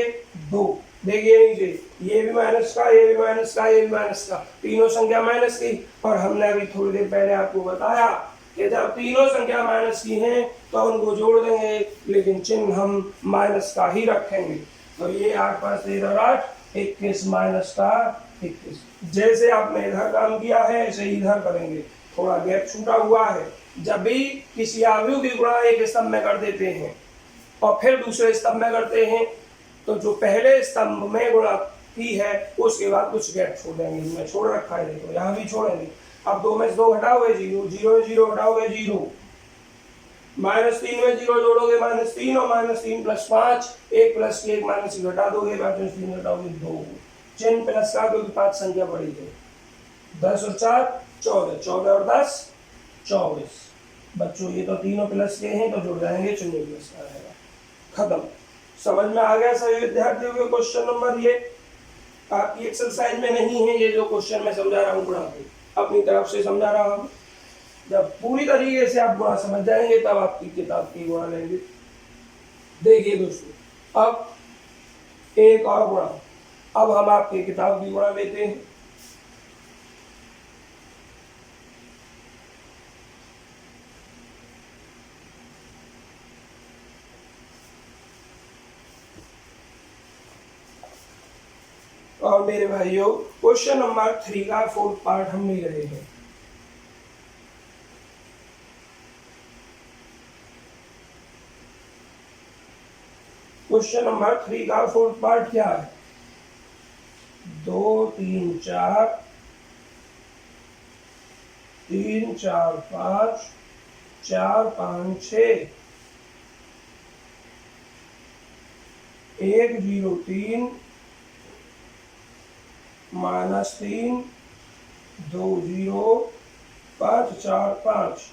2। देखिए नीचे, ये भी माइनस का, ये भी माइनस का, ये भी माइनस का, तीनों संख्या माइनस की। और हमने अभी थोड़ी देर पहले आपको बताया कि जब तीनों संख्या माइनस की हैं तो उनको जोड़ देंगे, लेकिन चिन्ह हम माइनस का ही रखेंगे। तो ये 8 5 13 8 21 माइनस का 21। जैसे आपने इधर काम किया है ऐसे इधर करेंगे, थोड़ा गैप छूटा हुआ है। जब भी किसी आव्यूह की गुणा एक स्तंभ में कर देते हैं और फिर दूसरे स्तंभ में करते हैं, तो जो पहले स्तंभ में गुणा की है उसके बाद कुछ गैप छोड़ देंगे, मैं छोड़ रखा है, देखो यहाँ भी छोड़ेंगे। अब 2 में से 2 घटाओगे 0, 0 में 0 घटाओगे 0, -3 में 0 जोड़ोगे -3, और -3 प्लस 5, 1 प्लस 1 माइनस घटा दोगे, -3 घटाओगे 2, चिन्ह प्लस का, क्योंकि 5 संख्या बड़ी है। 10 और 4 14, 14 और 10 24। बच्चों ये तो तीनों प्लस के हैं तो जुड़ जाएंगे, चिन्ह प्लस का रहेगा। खत्म। समझ में आ गया सभी विद्यार्थियों के? क्वेश्चन नंबर ये आपकी एक्सरसाइज में नहीं है, ये जो क्वेश्चन मैं समझा रहा हूँ गुणा के अपनी तरफ से समझा रहा हूँ। जब पूरी तरीके से आप गुणा समझ जाएंगे तब आपकी किताब की गुणा लेंगे। देखिए दोस्तों, अब एक और गुणा, अब हम आपकी किताब की गुणा लेते हैं। और मेरे भाइयों क्वेश्चन नंबर 3 का फोर्थ पार्ट हम ले रहे हैं। क्वेश्चन नंबर 3 का फोर्थ पार्ट क्या है? 2 3 4 3 4 5 4 5 6 1 0 3 -3 2 0 5 4 5।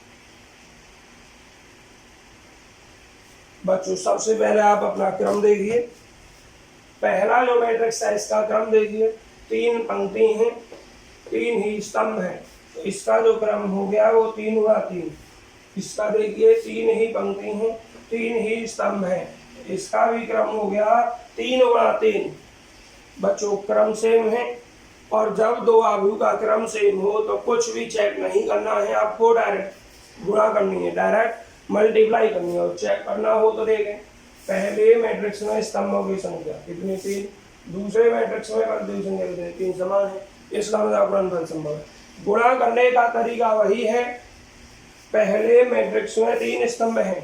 बच्चों सबसे पहले आप अपना क्रम देखिए। पहला जो मैट्रिक्स है इसका क्रम देखिए, 3 पंक्ति हैं, 3 ही स्तंभ हैं, तो इसका जो क्रम हो गया वो 3 हुआ 3। इसका देखिए 3 ही पंक्ति हैं, 3 ही स्तंभ हैं, इसका भी क्रम हो गया 3 हुआ 3। बच्चों क्रम सेम है, और जब दो आव्यूह का क्रम सेम हो तो कुछ भी चेक नहीं करना है आपको, डायरेक्ट गुणा करनी है, डायरेक्ट मल्टीप्लाई करनी है। और चेक करना हो तो देखें, पहले मैट्रिक्स में स्तंभों की संख्या कितनी 3, दूसरे मैट्रिक्स में पंक्तियों की संख्या कितनी 3 समान है, इसका मतलब गुणनफल संभव है। गुणा करने का तरीका वही है, पहले मैट्रिक्स में 3 स्तंभ हैं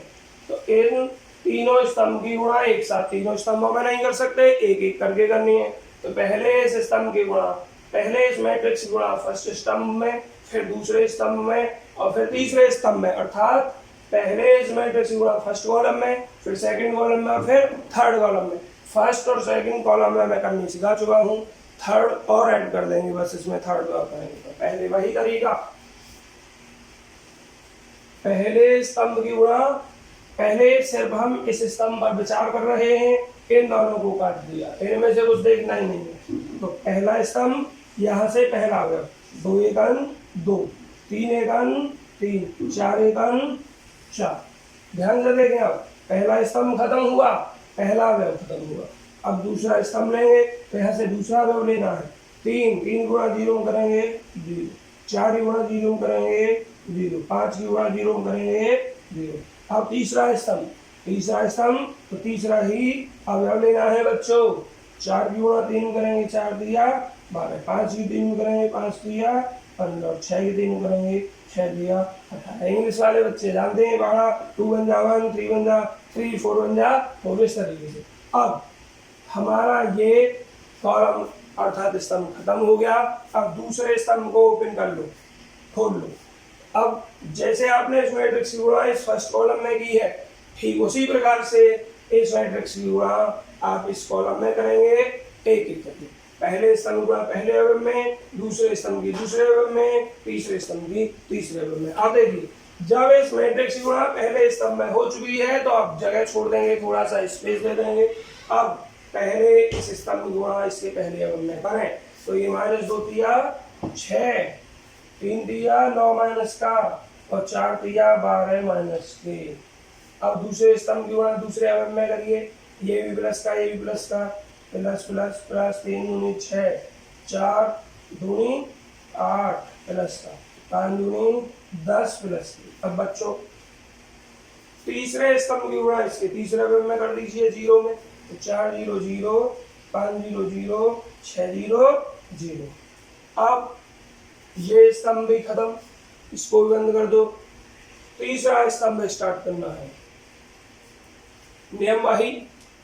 तो इन तीनों स्तंभ की गुणा एक साथ तीनों स्तंभों में नहीं कर सकते, एक एक करके करनी है। तो पहले इस स्तंभ की गुणा, पहले इस मैट्रिक्स की गुणा फर्स्ट स्तंभ में, फिर दूसरे स्तंभ में, और फिर तीसरे स्तंभ में, अर्थात पहले इस मैट्रिक्स की गुणा फर्स्ट कॉलम में, फिर सेकंड कॉलम में, और फिर थर्ड कॉलम में। फर्स्ट और सेकंड कॉलम में मैं करनी सिखा चुका हूँ, थर्ड और ऐड कर देंगे बस इसमें, थर्ड और करेंगे। तो पहले वही तरीका, पहले स्तंभ की गुणा, पहले सिर्फ हम इस स्तंभ पर विचार कर रहे हैं, इन दोनों को काट दिया, इनमें से कुछ देखना ही नहीं है। तो पहला स्तंभ यहाँ से पहला अवयव, 2 एकन 2, 3 एकन 3, 4 एकन 4। ध्यान से देखें, अब पहला स्तंभ खत्म हुआ, पहला अवयव खत्म हुआ। अब दूसरा स्तंभ लेंगे तो यहाँ से दूसरा अवयव लेना है, 3 गुणा 0 करेंगे 0, 4 गुणा 0 करेंगे 0, 5 गुणा 0 करेंगे 0। अब तीसरा स्तंभ, तो तीसरा ही अवयव लेना है बच्चों, 4 गुणा 3 करेंगे 4 दिया 12, 5 की 3 करेंगे 5 दिया 15, 6 की 3 करेंगे 6 दिया 18। इंग्लिश वाले बच्चे जानते हैं, 12 2 1 जा 1, 3 1 जा 3, 4 1 जा 4, इस तरीके से। अब हमारा ये कॉलम अर्थात स्तंभ खत्म हो गया। अब दूसरे स्तंभ को ओपन कर लो, खोल लो। अब जैसे आपने इस मैट्रिक्स की गुणा इस फर्स्ट कॉलम में की है, ठीक उसी प्रकार से इस मैट्रिक्स की गुणा आप इस कॉलम में करेंगे एक एक करके। पहले स्तंभ गुणा पहले अवयव में, दूसरे स्तंभ की दूसरे अवयव में, तीसरे स्तंभ की तीसरे अवयव में। अब देखिए, जब इस मैट्रिक्स की गुणा पहले स्तंभ में हो चुकी है तो आप जगह छोड़ देंगे, थोड़ा सा स्पेस दे देंगे। अब पहले इस स्तंभ की गुणा इसके पहले अवयव में करें तो ये -2 दिया 6, 3 दिया 9 माइनस का, और 4 दिया 12 माइनस के। अब दूसरे स्तंभ की गुणा दूसरे अवयव में करिए, ये भी प्लस का, ये भी प्लस का, प्लस प्लस प्लस 3 दूनी 6, 4 दूनी 8 प्लस का, 5 दूनी 10 प्लस की। अब बच्चों तीसरे स्तंभ की गुणा इसके तीसरे अवयव में कर दीजिए 0 में, तो 4 0 0, 5 0 0, 6 0 0। अब ये स्तंभ भी खत्म, इसको भी बंद कर दो, तीसरा स्तंभ स्टार्ट करना है। नियम वही,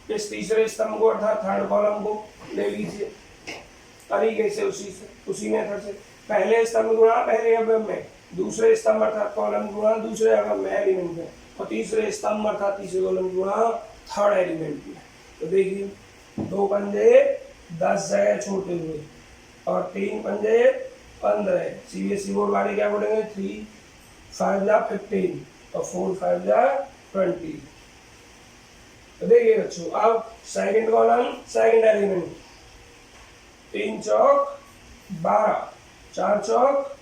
इस तीसरे स्तंभ को अर्थात थर्ड कॉलम को ले लीजिए तरीके से, उसी मेथड से। पहले स्तंभ गुणा पहले अवयव में, दूसरे स्तंभ अर्थात कॉलम गुणा दूसरे अवयव में एलिमेंट में, और तीसरे स्तंभ अर्थात तीसरे कॉलम गुणा थर्ड एलिमेंट में। तो देखिए 2 पंजे 10 जगह छोड़ते हुए, और 3 पंजे 15। CBSE बोर्ड वाले क्या बोलेंगे, 3 5 जा 15, और 4 5 जा 20। तो देखिए बच्चों, अब सेकंड कॉलम सेकंड एलिमेंट, 3 चौक 12, 4 चौक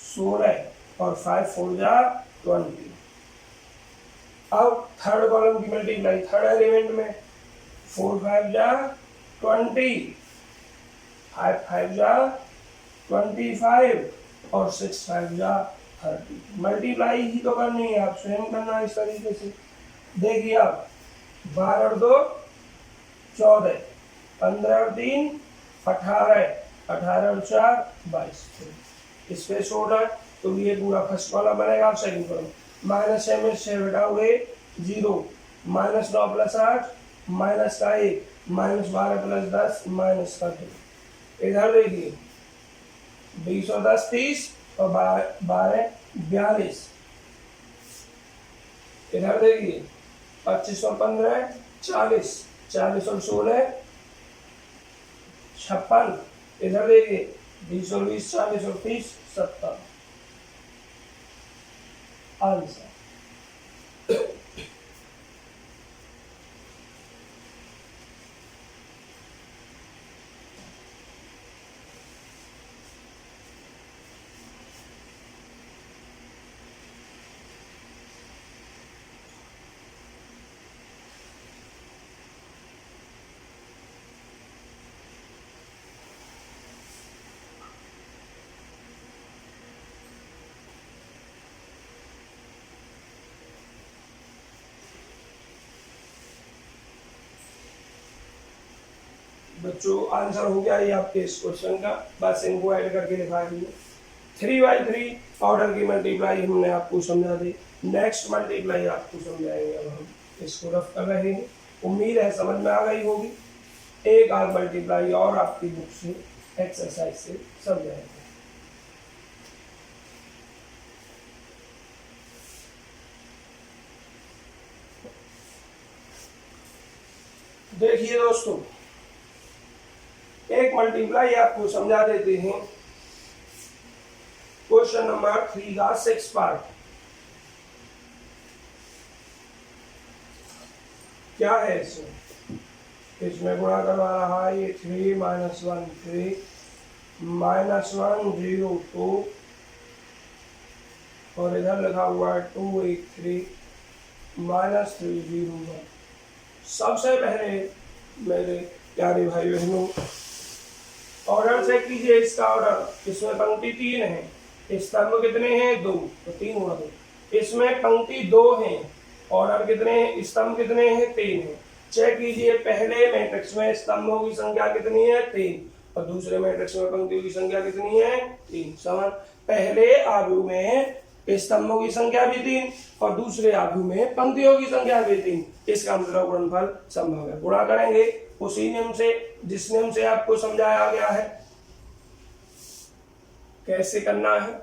16, और 5 4 जा 20। अब थर्ड कॉलम की मल्टीप्लाई थर्ड एलिमेंट में, 4 5 जा 20, 5 5 जा 25, और 6 5 जा 30। मल्टीप्लाई ही तो करनी है, आप स्वयं करना इस तरीके से। देखिए अब 12 और 2 14, 15 और 3 18, 18 और 4 22, इसमें छोड़ है तो ये पूरा फर्स्ट वाला बनेगा। आप सेकंड कॉलम -6 में 6 घटाओगे 0, -9 + 8 माइनस का 1, -12 + 10 माइनस का 2। इधर देखिए 20 और 10 30 और 12 42। इधर देखिए 25 और 15 40, 40 और 16 56। इधर देखिए 20 और 20 40 और 30 70। आंसर बच्चों आंसर हो गया ये आपके इस क्वेश्चन का। बस इनको ऐड करके लिखा दीजिए। 3/3 ऑर्डर की मल्टीप्लाई हमने आपको समझा दी। नेक्स्ट मल्टीप्लाई आपको समझाएंगे। अब हम इसको रफ कर रहे हैं, उम्मीद है समझ में आ गई होगी। एक आध मल्टीप्लाई और आपकी बुक से एक्सरसाइज से समझाएंगे। देखिए दोस्तों, एक मल्टीप्लाई आपको समझा देते हैं। क्वेश्चन नंबर 3 का 6 पार्ट क्या है। इसमें गुणा करवा रहा है ये 3 -1 3 -1 0 2 और इधर लिखा हुआ है 2 8 3 -3 0 1। सबसे पहले मेरे प्यारे भाई बहनों ऑर्डर चेक कीजिए इसका ऑर्डर। इसमें पंक्ति 3 है, स्तंभ कितने हैं 2, तो 3 गुणा 2। इसमें पंक्ति 2 है, ऑर्डर कितने हैं, स्तंभ कितने हैं 3 है। चेक कीजिए पहले मैट्रिक्स में स्तंभों की संख्या कितनी है 3 और दूसरे मैट्रिक्स में पंक्तियों की संख्या कितनी है 3। समान पहले आव्यूह में स्तंभों की संख्या भी 3 और दूसरे आव्यूह में पंक्तियों की संख्या भी 3। इसका मतलब गुणनफल संभव है। गुणा करेंगे उसी नियम से जिस नियम से आपको समझाया गया है कैसे करना है।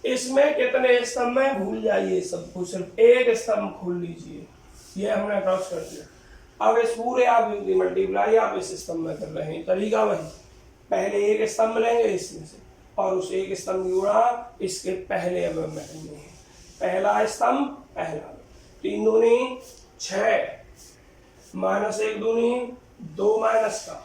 इसमें कितने स्तंभ है भूल जाइए सबको, सिर्फ एक स्तंभ खोल लीजिए। ये हमने क्रॉस कर दिया। अब इस पूरे आव्यूह की मल्टीप्लाई आप इस स्तंभ में कर रहे हैं। तरीका वही, पहले एक स्तंभ लेंगे इसमें से और उस एक स्तंभ की गुणा इसके पहले अवयव में करनी है। पहला स्तंभ पहला 3 दूनी 6 -1 दूनी 2 माइनस का।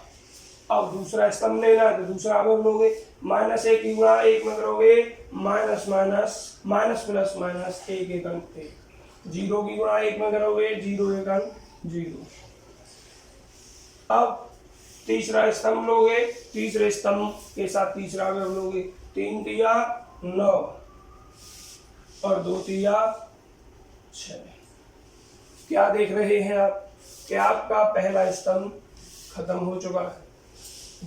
अब दूसरा स्तंभ लेना है तो दूसरा अवयव लोगे। -1 की गुणा 1 में करोगे माइनस प्लस माइनस 1 1 अंक 1। 0 की गुणा 1 में करोगे 0 1 अंक 0। अब तीसरा स्तंभ लोगे, तीसरे स्तंभ के साथ तीसरा अवयव लोगे। 3 तिया 9 और 2 तिया 6। क्या देख रहे हैं आप कि आपका पहला स्तंभ खत्म हो चुका है।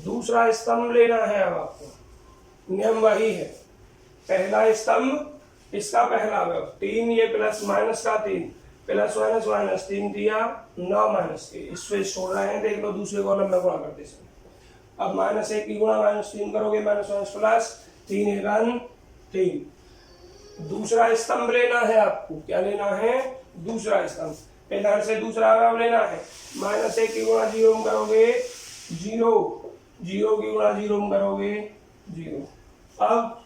दूसरा स्तंभ लेना है। अब आपको नियम वही है, पहला स्तंभ इसका पहला अवयव 3, ये प्लस माइनस का 3 प्लस माइनस माइनस 3 दिया 9 माइनस के। इससे छोड़ रहे हैं, देख लो दूसरे कॉलम में गुणा करते समय। अब -1 की गुणा -3 करोगे माइनस प्लस 3 1 3। दूसरा स्तंभ लेना है आपको। क्या लेना है दूसरा स्तंभ। इधर से दूसरा अवयव लेना है। -1 की गुणा 0 में करोगे 0, 0 की गुणा 0 में करोगे 0। अब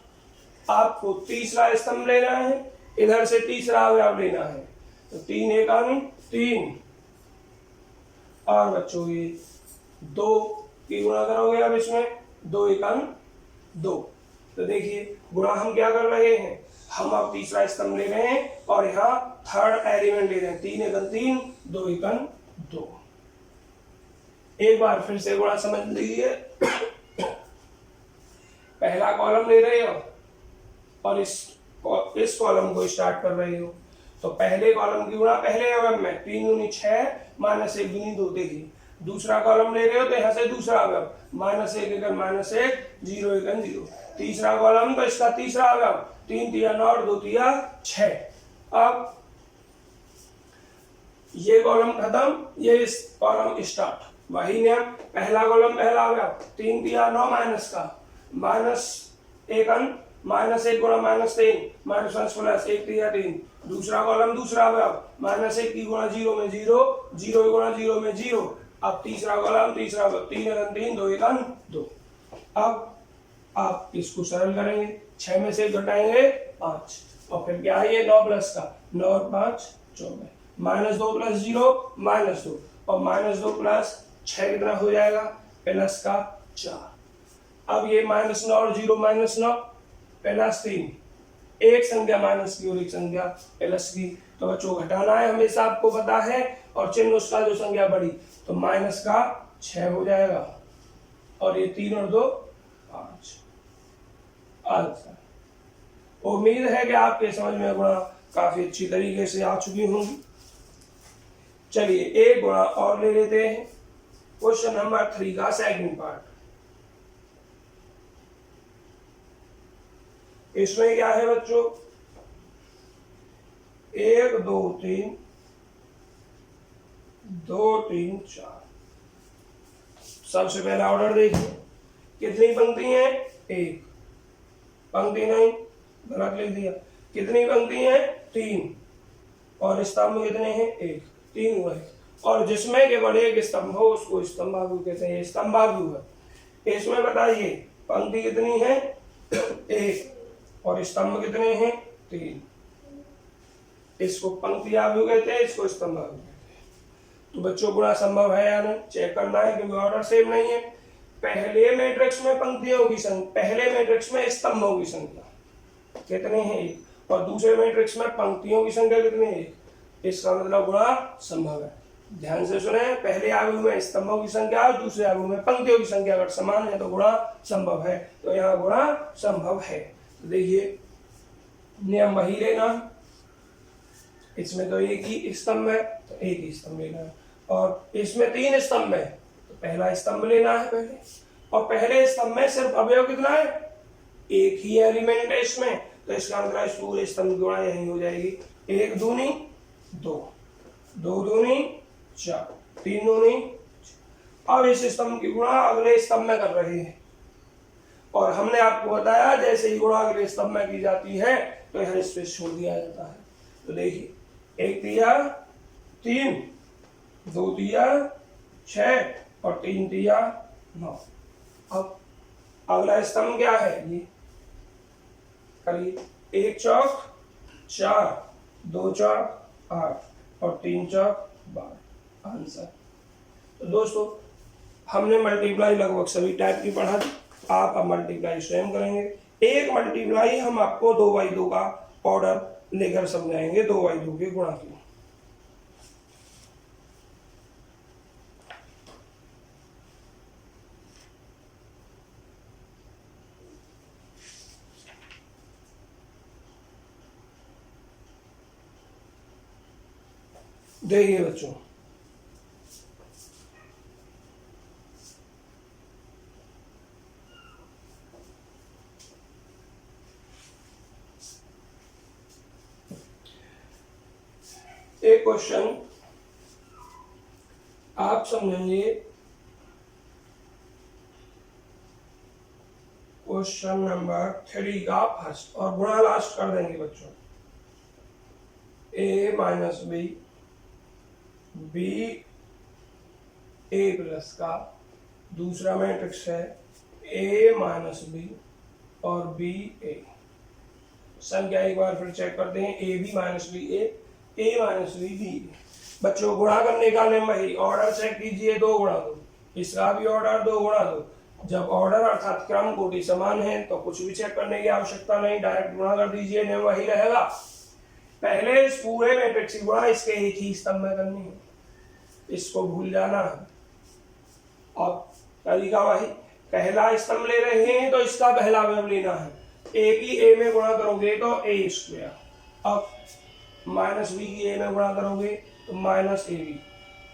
आपको तीसरा स्तंभ लेना है, इधर से तीसरा अवयव लेना है तो 3 1 3 और बच्चों ये 2 की गुणा करोगे। अब इसमें 2 1 2। तो देखिए गुणा हम क्या कर रहे हैं, हम अब तीसरा स्तंभ ले रहे हैं और यहाँ थर्ड एलिमेंट ले रहे हैं। 3 1 3 2 1 2। एक बार फिर से गुणा समझ लीजिए। पहला कॉलम ले रहे हो और इस कॉलम को स्टार्ट कर रहे हो तो पहले कॉलम की गुणा पहले अवयव में 3 दूनी 6 -1 दूनी 2। देखिए दूसरा कॉलम ले रहे हो तो यहाँ से दूसरा अवयव, -1 एकन -1, 0 एकन 0। तीसरा कॉलम तो इसका तीसरा अवयव, 3 तिया 9 और 2 तिया 6। अब ये कॉलम खत्म, ये इस कॉलम स्टार्ट, वही नियम, पहला कॉलम पहला अवयव 3 तिया 9 माइनस का, -1 -1 गुणा -3 -1 प्लस 1 तिया 3। दूसरा कॉलम दूसरा अवयव, -1 की गुणा 0 में 0, 0 गुणा 0 में 0। अब तीसरा कॉलम तीसरा अवयव, 3 एकन 3, 2 एकन 2। अब आप इसको सरल करेंगे, 6 में से घटाएंगे 5, और फिर क्या है ये 9 प्लस का, 9 और 5 14, -2 प्लस 0 -2, और -2 प्लस 6 कितना हो जाएगा, प्लस का 4। अब ये -9 और 0 -9 +3, एक संख्या माइनस की और एक संख्या प्लस की, तो बच्चों घटाना है हमेशा, आपको पता है, और चिन्ह उसका जो संख्या बड़ी, तो माइनस का 6 हो जाएगा, और ये 3 और 2 5 आंसर। उम्मीद है कि आपके समझ में गुणा काफी अच्छी तरीके से आ चुकी होंगी। चलिए एक गुणा और ले लेते हैं, क्वेश्चन नंबर 3 का सेकंड पार्ट। इसमें क्या है बच्चों, 1 2 3 2 3 4। सबसे पहला ऑर्डर देखिए, कितनी पंक्ति है, 1 पंक्ति, नहीं गलत लिख दिया, कितनी पंक्ति है, 3, और स्तंभ कितने हैं, 1, 3 हुआ है, और जिसमें केवल एक स्तंभ हो उसको स्तंभाव्यू कहते हैं, स्तंभाव्यू है। इसमें बताइए पंक्ति कितनी है, 1, और स्तंभ कितने हैं, 3। इसको पंक्ति आव्यू कहते हैं, इसको स्तंभ आव्यू कहते हैं। तो बच्चों गुणा संभव है या नहीं, चेक करना है, क्योंकि ऑर्डर सेम नहीं है। पहले मैट्रिक्स में पंक्तियों की संख्या, पहले मैट्रिक्स में स्तंभों की संख्या कितने हैं, 1, और दूसरे मैट्रिक्स में पंक्तियों की संख्या कितनी है, 1। इसका मतलब गुणा संभव है। ध्यान से सुने, पहले आव्यू में स्तंभों की संख्या और दूसरे आव्यू में पंक्तियों की संख्या अगर समान है तो गुणा संभव है, तो यहाँ गुणा संभव है। देखिए नियम वही लेना, इसमें तो एक ही स्तंभ है तो एक ही स्तंभ लेना है, और इसमें 3 स्तंभ है तो पहला स्तंभ लेना है पहले, और पहले स्तंभ में सिर्फ अवयव कितना है, एक ही एलिमेंट है इसमें, तो इसका मतलब इस पूरे स्तंभ की गुणा यही हो जाएगी, 1 दूनी 2, 2 दूनी 4, 3 दूनी। अब इस स्तंभ की गुणा अगले स्तंभ में कर रहे हैं, और हमने आपको बताया जैसे ही गुणा अगले स्तंभ में की जाती है तो यहाँ स्पेस छोड़ दिया जाता है। तो देखिए 1 तिया 3, 2 तिया 6, और 3 तिया 9। अब अगला स्तंभ क्या है, ये करिए, 1 चौक 4, 2 चौक 8, और 3 चौक 12 आंसर। तो दोस्तों हमने मल्टीप्लाई लगभग सभी टाइप की पढ़ा दी, आप अब मल्टीप्लाई स्वयं करेंगे। एक मल्टीप्लाई हम आपको 2/2 का ऑर्डर लेकर समझाएंगे, 2/2 के गुणा की। देखिए बच्चों, एक क्वेश्चन आप समझेंगे, क्वेश्चन नंबर 3 का फर्स्ट, और गुणा लास्ट कर देंगे बच्चों। a minus B, B A plus का दूसरा मैट्रिक्स है a माइनस बी और बी ए। संख्या एक बार फिर चेक करते हैं, A B minus B A minus B B. बच्चों गुणा करने का नियम वही, ऑर्डर चेक कीजिए, 2 गुणा 2, इसका भी ऑर्डर 2 गुणा 2। जब ऑर्डर अर्थात क्रम कोटि समान है तो कुछ भी चेक करने की आवश्यकता नहीं, डायरेक्ट गुणा कर दीजिए, नियम वही रहेगा। पहले इस पूरे मैट्रिक्स की गुणा इसके एक ही स्तंभ में करनी है, इसको भूल जाना है। अब तरीका वही, पहला स्तंभ ले रहे हैं तो इसका पहला अवयव लेना है, ए की ए में गुणा करोगे तो ए स्क्वायर, अब माइनस बी की ए में गुणा करोगे तो माइनस ए बी,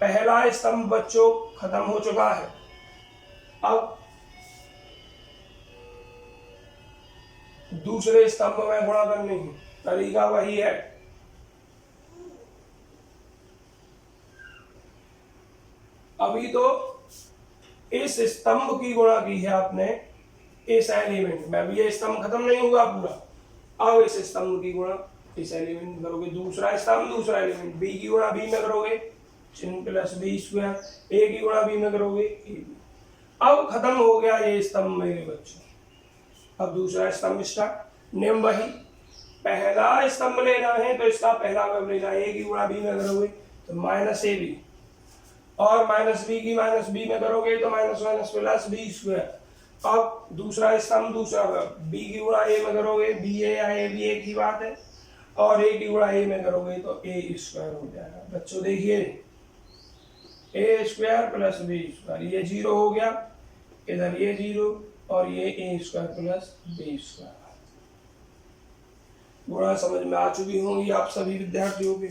पहला स्तंभ बच्चों खत्म हो चुका है। अब दूसरे स्तंभ में गुणा करने की तरीका वही है। अभी तो इस स्तंभ की गुणा की है आपने इस एलिमेंट में, अभी ये स्तंभ खत्म नहीं हुआ पूरा। अब इस स्तंभ की गुणा इस एलिमेंट में करोगे, दूसरा स्तंभ दूसरा एलिमेंट, बी की गुणा बी में करोगे चिन्ह प्लस बी स्क्वायर, ए की गुणा बी में करोगे ए। अब खत्म हो गया ये स्तंभ मेरे बच्चों। अब दूसरा स्तंभ स्टार्ट, नियम वही, पहला स्तंभ लेना है तो इसका पहला वर्ग लेना है, ए की गुणा बी में करोगे तो माइनस ए बी, और माइनस बी की माइनस बी में करोगे तो minus minus plus B square. अब दूसरा स्तंभ दूसरा वर्ग, बी की गुणा ए में करोगे बी ए या ए बी एक ही बात है, और ए की गुणा ए में करोगे तो ए स्क्वायर हो जाएगा। बच्चों देखिए ए स्क्वायर प्लस बी स्क्वायर, ये जीरो हो गया, इधर ये जीरो, और ये ए स्क्वायर प्लस बी स्क्वायर। गुणा समझ में आ चुकी होंगी आप सभी विद्यार्थियों के।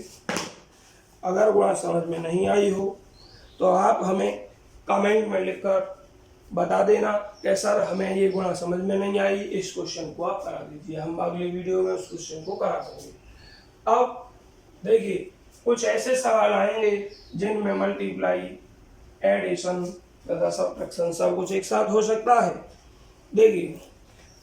अगर गुणा समझ में नहीं आई हो तो आप हमें कमेंट में लिखकर बता देना कि सर हमें ये गुणा समझ में नहीं आई, इस क्वेश्चन को आप करा दीजिए, हम अगले वीडियो में उस क्वेश्चन को करा देंगे। अब देखिए कुछ ऐसे सवाल आएंगे जिनमें मल्टीप्लाई, एडिशन तथा सब्ट्रैक्शन सब कुछ एक साथ हो सकता है। देखिए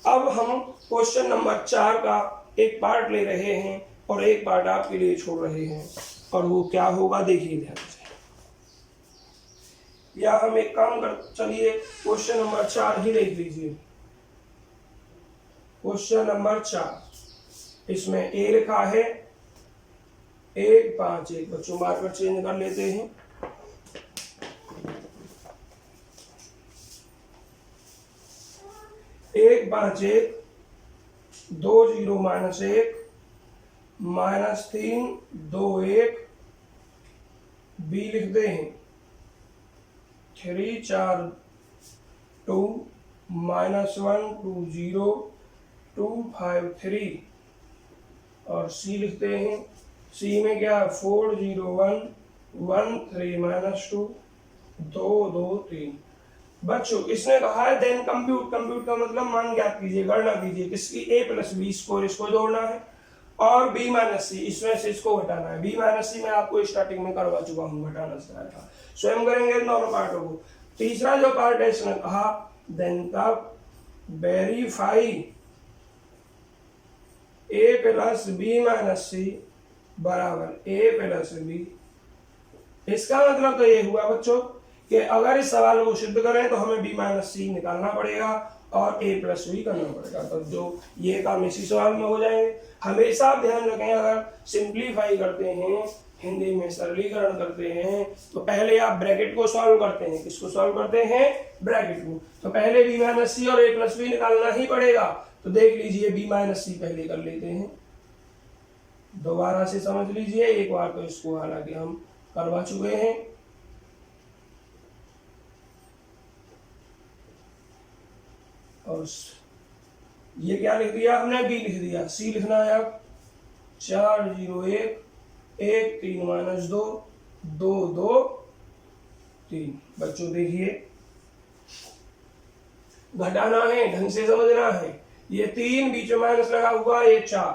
अब हम क्वेश्चन नंबर 4 का एक पार्ट ले रहे हैं और एक पार्ट आपके लिए छोड़ रहे हैं, और वो क्या होगा देखिए ध्यान से। या हम एक काम कर, चलिए क्वेश्चन नंबर 4 ही देख लीजिए। क्वेश्चन नंबर 4, इसमें ए लिखा है 1 5 1, बच्चों मार्कर चेंज कर लेते हैं। एक 5 1 2 0 माइनस 1 माइनस 3 2 1, बी लिखते हैं 3 4 2 माइनस 1 2 0 2 5 3, और सी लिखते हैं, सी में क्या 4 0 1 1 3 माइनस 2 2 2 3। बच्चों इसने कहा है देन कंप्यूट, कंप्यूट का मतलब मान ज्ञात कीजिए, गणना कीजिए किसकी, ए प्लस बी स्क्वायर, इसको जोड़ना है, और बी माइनस सी, इसमें से इसको घटाना है। बी माइनस सी मैं आपको स्टार्टिंग में करवा चुका हूँ, घटाना सिखाया, स्वयं करेंगे दोनों पार्टों को। तीसरा जो पार्ट है इसने कहा देन तब वेरीफाई ए प्लस बी माइनस सी बराबर ए प्लस बी। इसका मतलब तो ये हुआ बच्चों कि अगर इस सवाल को सिद्ध करें तो हमें बी माइनस सी निकालना पड़ेगा और ए प्लस बी करना पड़ेगा, तो जो ये काम इसी सवाल में हो जाएंगे। हमेशा आप ध्यान रखें, अगर सिंप्लीफाई करते हैं, हिंदी में सरलीकरण करते हैं, तो पहले आप ब्रैकेट को सॉल्व करते हैं। किसको सॉल्व करते हैं? ब्रैकेट को। तो पहले बी माइनस सी और ए प्लस बी निकालना ही पड़ेगा। तो देख लीजिए बी माइनस सी पहले कर लेते हैं, दोबारा से समझ लीजिए, एक बार तो इसको हालांकि हम करवा चुके हैं। और ये क्या लिख दिया हमने? बी लिख दिया। सी लिखना है अब 4 0 1 1 3 माइनस 2 2 2 3। बच्चों देखिए घटाना है, ढंग से समझना है। ये 3 बीच में माइनस लगा हुआ, ये 4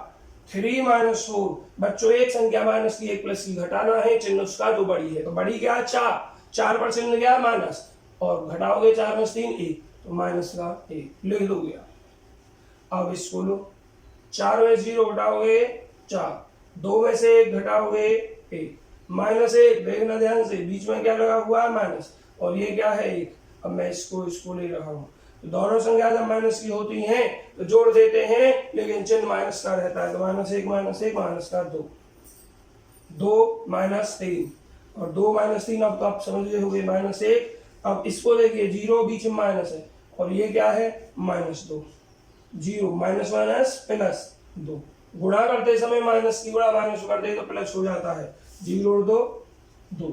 3 माइनस 4। बच्चों एक संख्या माइनस की एक प्लस की घटाना है, चिन्ह उसका जो बड़ी है, तो बड़ी क्या? 4 पर चिन्ह क्या? माइनस, और घटाओगे 4 में 3 1, तो माइनस का 1 लिख दोगे। अब इसको लो, 4 में 0 घटाओगे 4, 2 में से 1 घटाओगे 1, माइनस 1। देखना ध्यान से, बीच में क्या लगा हुआ है? माइनस, और ये क्या है? 1। अब मैं इसको ले रहा हूँ, तो दोनों संख्या जब माइनस की होती हैं तो जोड़ देते हैं, लेकिन चिन्ह माइनस का रहता है। तो माइनस 1 माइनस का 2 2 माइनस 3, और 2 माइनस 3 अब तो आप समझ गए होंगे माइनस 1। अब इसको देखिए, 0 बीच में माइनस है, और ये क्या है? माइनस 2। 0 माइनस माइनस प्लस 2, गुणा करते समय माइनस की गुणा माइनस करते तो प्लस हो जाता है। 0 और 2 2,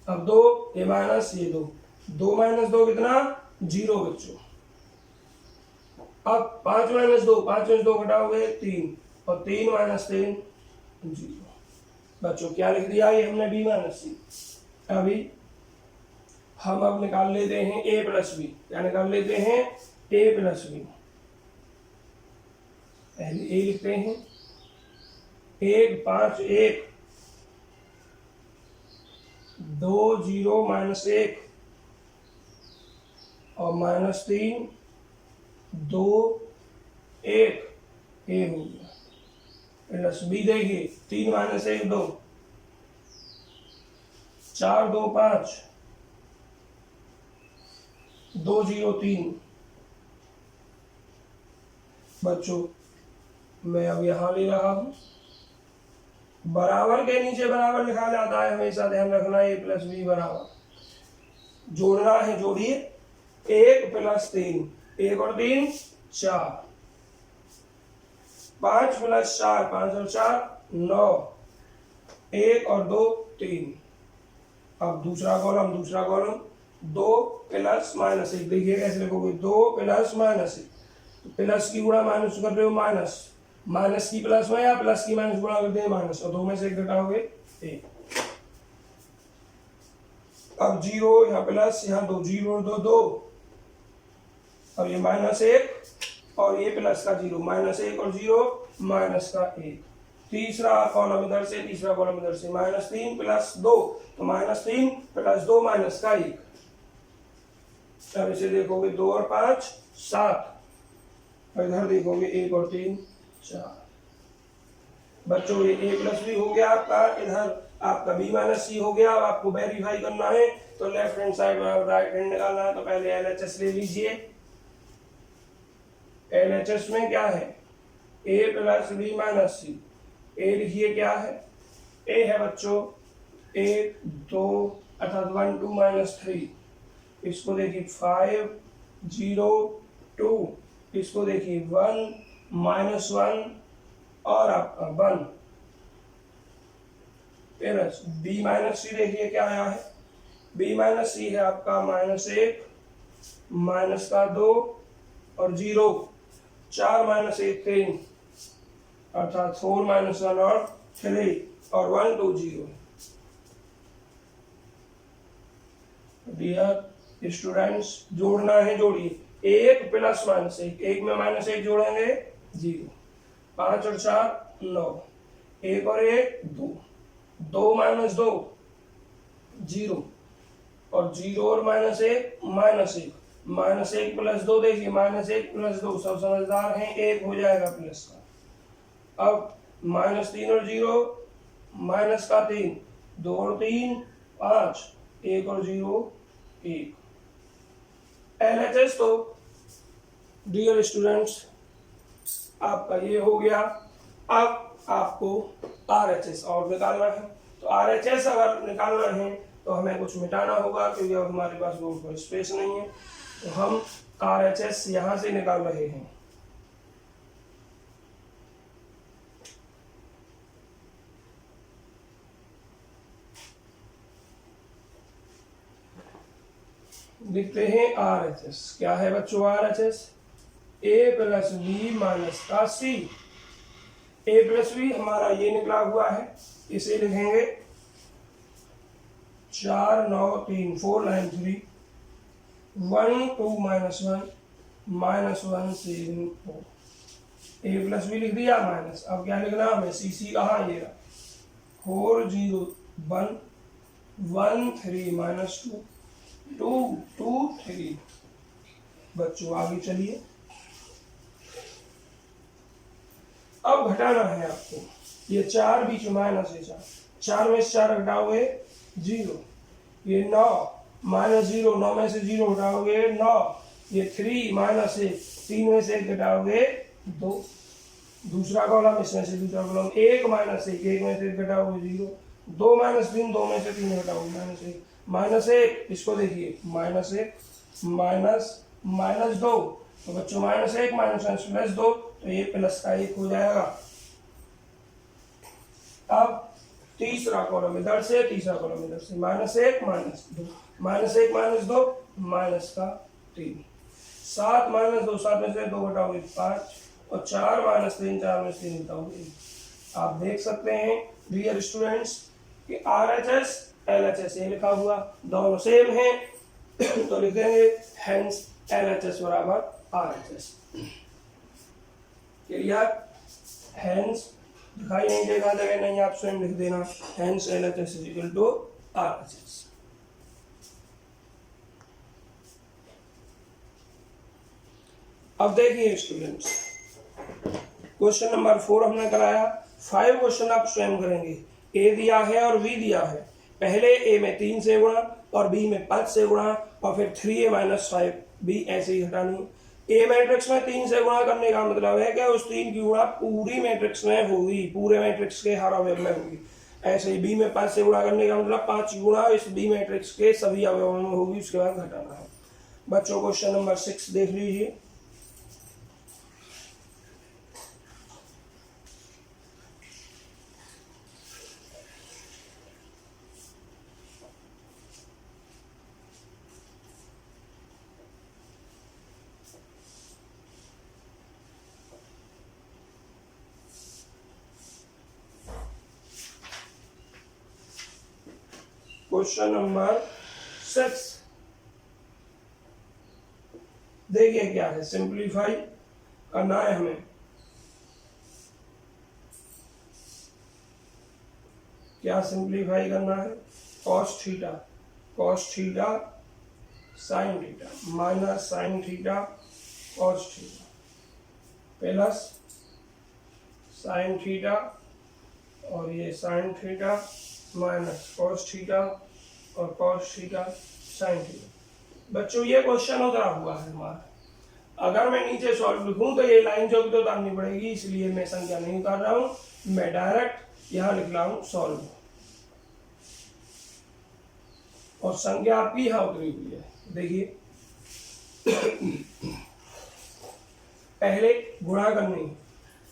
अब 2 ये माइनस ये 2, 2 माइनस 2 कितना? 0 बच्चों। अब 5 माइनस 2, 5 में 2 घटाओगे 3, और 3 माइनस 3 0। बच्चों क्या लिख दिया? ये हमने बी माइनस सी। अभी हम अब निकाल लेते हैं a प्लस बी। क्या निकाल लेते हैं? a plus B. पहले a लिखते हैं, 1 5 1 2 0 -1 और -3 2 1 a हो गया प्लस बी। देखिए 3 -1 2 4 2 5 2 0 3। बच्चों मैं अब यहां ले रहा हूं, बराबर के नीचे बराबर लिखा जाता है, हमेशा ध्यान रखना। a प्लस बी बराबर जोड़ना है, जोड़िए 1 + 3 1 और 3 4 5 + 4 5 और 4 9 1 और 2 3। अब दूसरा कॉलम 2 + -1। देखिए कैसे लिखोगे, 2 + -1। तो प्लस की गुणा माइनस कर रहे हो माइनस, माइनस की प्लस में या प्लस की माइनस गुणा करते हैं माइनस, और 2 में से 1 घटाओगे 1। अब 0 यहाँ प्लस, यहाँ 2 0 और 2 2, और ये -1 और ये प्लस का 0, -1 और 0 माइनस का 1। तीसरा कॉलम इधर से, तीसरा कॉलम इधर से, -3 + 2 तो -3 + 2 माइनस का 1। अब इसे देखोगे 2 और 5 7, और इधर देखोगे 1 और 3 4। बच्चों ये a प्लस बी हो गया आपका, इधर आपका b माइनस सी हो गया। अब आपको वेरीफाई करना है तो लेफ्ट हैंड साइड में राइट हैंड निकालना है। तो पहले LHS ले लीजिए। LHS में क्या है? a plus B minus C. a लिखिए क्या है? a है बच्चों 1 2 अर्थात 1 2 -3। इसको देखिए 5 0 2, इसको देखिए 1 -1 और आपका 1 प्लस b माइनस सी। देखिए क्या आया है? b माइनस सी है आपका -1 माइनस का 2 और 0 4 -1 3 अर्थात 4 -1 और 3 और 1 2 0। डियर स्टूडेंट्स जोड़ना है, जोड़िए 1 + -1, 1 में -1 जोड़ेंगे 0, 5 और 4 9, 1 और 1 2, 2 - 2 0 और 0 और -1 -1, -1 + 2। देखिए -1 + 2 सब समझदार हैं, 1 हो जाएगा प्लस का। अब -3 और 0 माइनस का 3, 2 और 3 5, 1 और 0 1। LHS तो डियर स्टूडेंट्स आपका ये हो गया। अब आपको RHS और निकालना है। तो RHS अगर निकालना है तो हमें कुछ मिटाना होगा, क्योंकि अब हमारे पास बोर्ड पर स्पेस नहीं है। तो हम RHS यहाँ से निकाल रहे हैं। लिखते हैं RHS। क्या है बच्चों RHS? a + b माइनस का c। a + b हमारा ये निकला हुआ है, इसे लिखेंगे 4 9 3 4 9 3 1 2 -1 -1 7 4। a + b लिख दिया माइनस। अब क्या लिखना हमें? c कहाँ? ये 4 0 1 1 3 -2 2 2 3। बच्चों आगे चलिए। अब घटाना है आपको, ये 4 बीच में माइनस है 4 में से 4 घटाओगे 0, ये 9 -0 9 में से 0 घटाओगे 9, ये 3 -1 3 में से 1 घटाओगे 2। दूसरा कॉलम, इसमें से दूसरा कॉलम 1 -1 1 में से 1 घटाओगे 0, 2 -3 2 में से 3 घटाओगे -1 इसको देखिए -1 -2। तो बच्चों -1 -1 +2 तो ये प्लस का 1 हो जाएगा। अब तीसरा कॉलम इधर से, तीसरा कॉलम इधर से, -1 -2 -1 -2 माइनस का 3, 7 -2 7 में से 2 घटाओगे 5 और 4 -3 4 में से 3 घटाओगे 1। आप देख सकते हैं डियर स्टूडेंट्स कि RHS LHS ये लिखा हुआ, दोनों सेम हैं तो लिखेंगे हेंस LHS बराबर RHS। क्लियर? हेंस दिखाई नहीं देगा जगह नहीं, आप स्वयं लिख देना hence LHS is equal to RHS। अब देखिए स्टूडेंट्स, क्वेश्चन नंबर 4 हमने कराया, 5 क्वेश्चन आप स्वयं करेंगे। ए दिया है और बी दिया है, पहले ए में 3 से गुणा और बी में 5 से गुणा और फिर 3a - 5b ऐसे ही हटानी। ए मैट्रिक्स में 3 से गुणा करने का मतलब है कि उस 3 की गुणा पूरी मैट्रिक्स में होगी, पूरे मैट्रिक्स के हर अवयव में होगी। ऐसे ही बी में 5 से गुणा करने का मतलब 5 की गुणा इस बी मैट्रिक्स के सभी अवयवों में होगी, उसके बाद घटाना है। बच्चों क्वेश्चन नंबर 6 देख लीजिए। क्वेश्चन नंबर 6 देखिए क्या है, सिंप्लीफाई करना है हमें। क्या सिंप्लीफाई करना है? cos theta sin theta minus sin theta cos theta plus sin theta और ये sin theta minus cos theta और cos थीटा sin थीटा। बच्चों ये क्वेश्चन उतरा हुआ है हमारा, अगर मैं नीचे सॉल्व लिखूं तो ये लाइन जो तो उतारनी पड़ेगी, इसलिए मैं संख्या नहीं उतार रहा हूं, मैं डायरेक्ट यहां लिख रहा हूं सॉल्व, और संख्या आपकी यहां उतरी हुई है। देखिए पहले गुणा करनी है,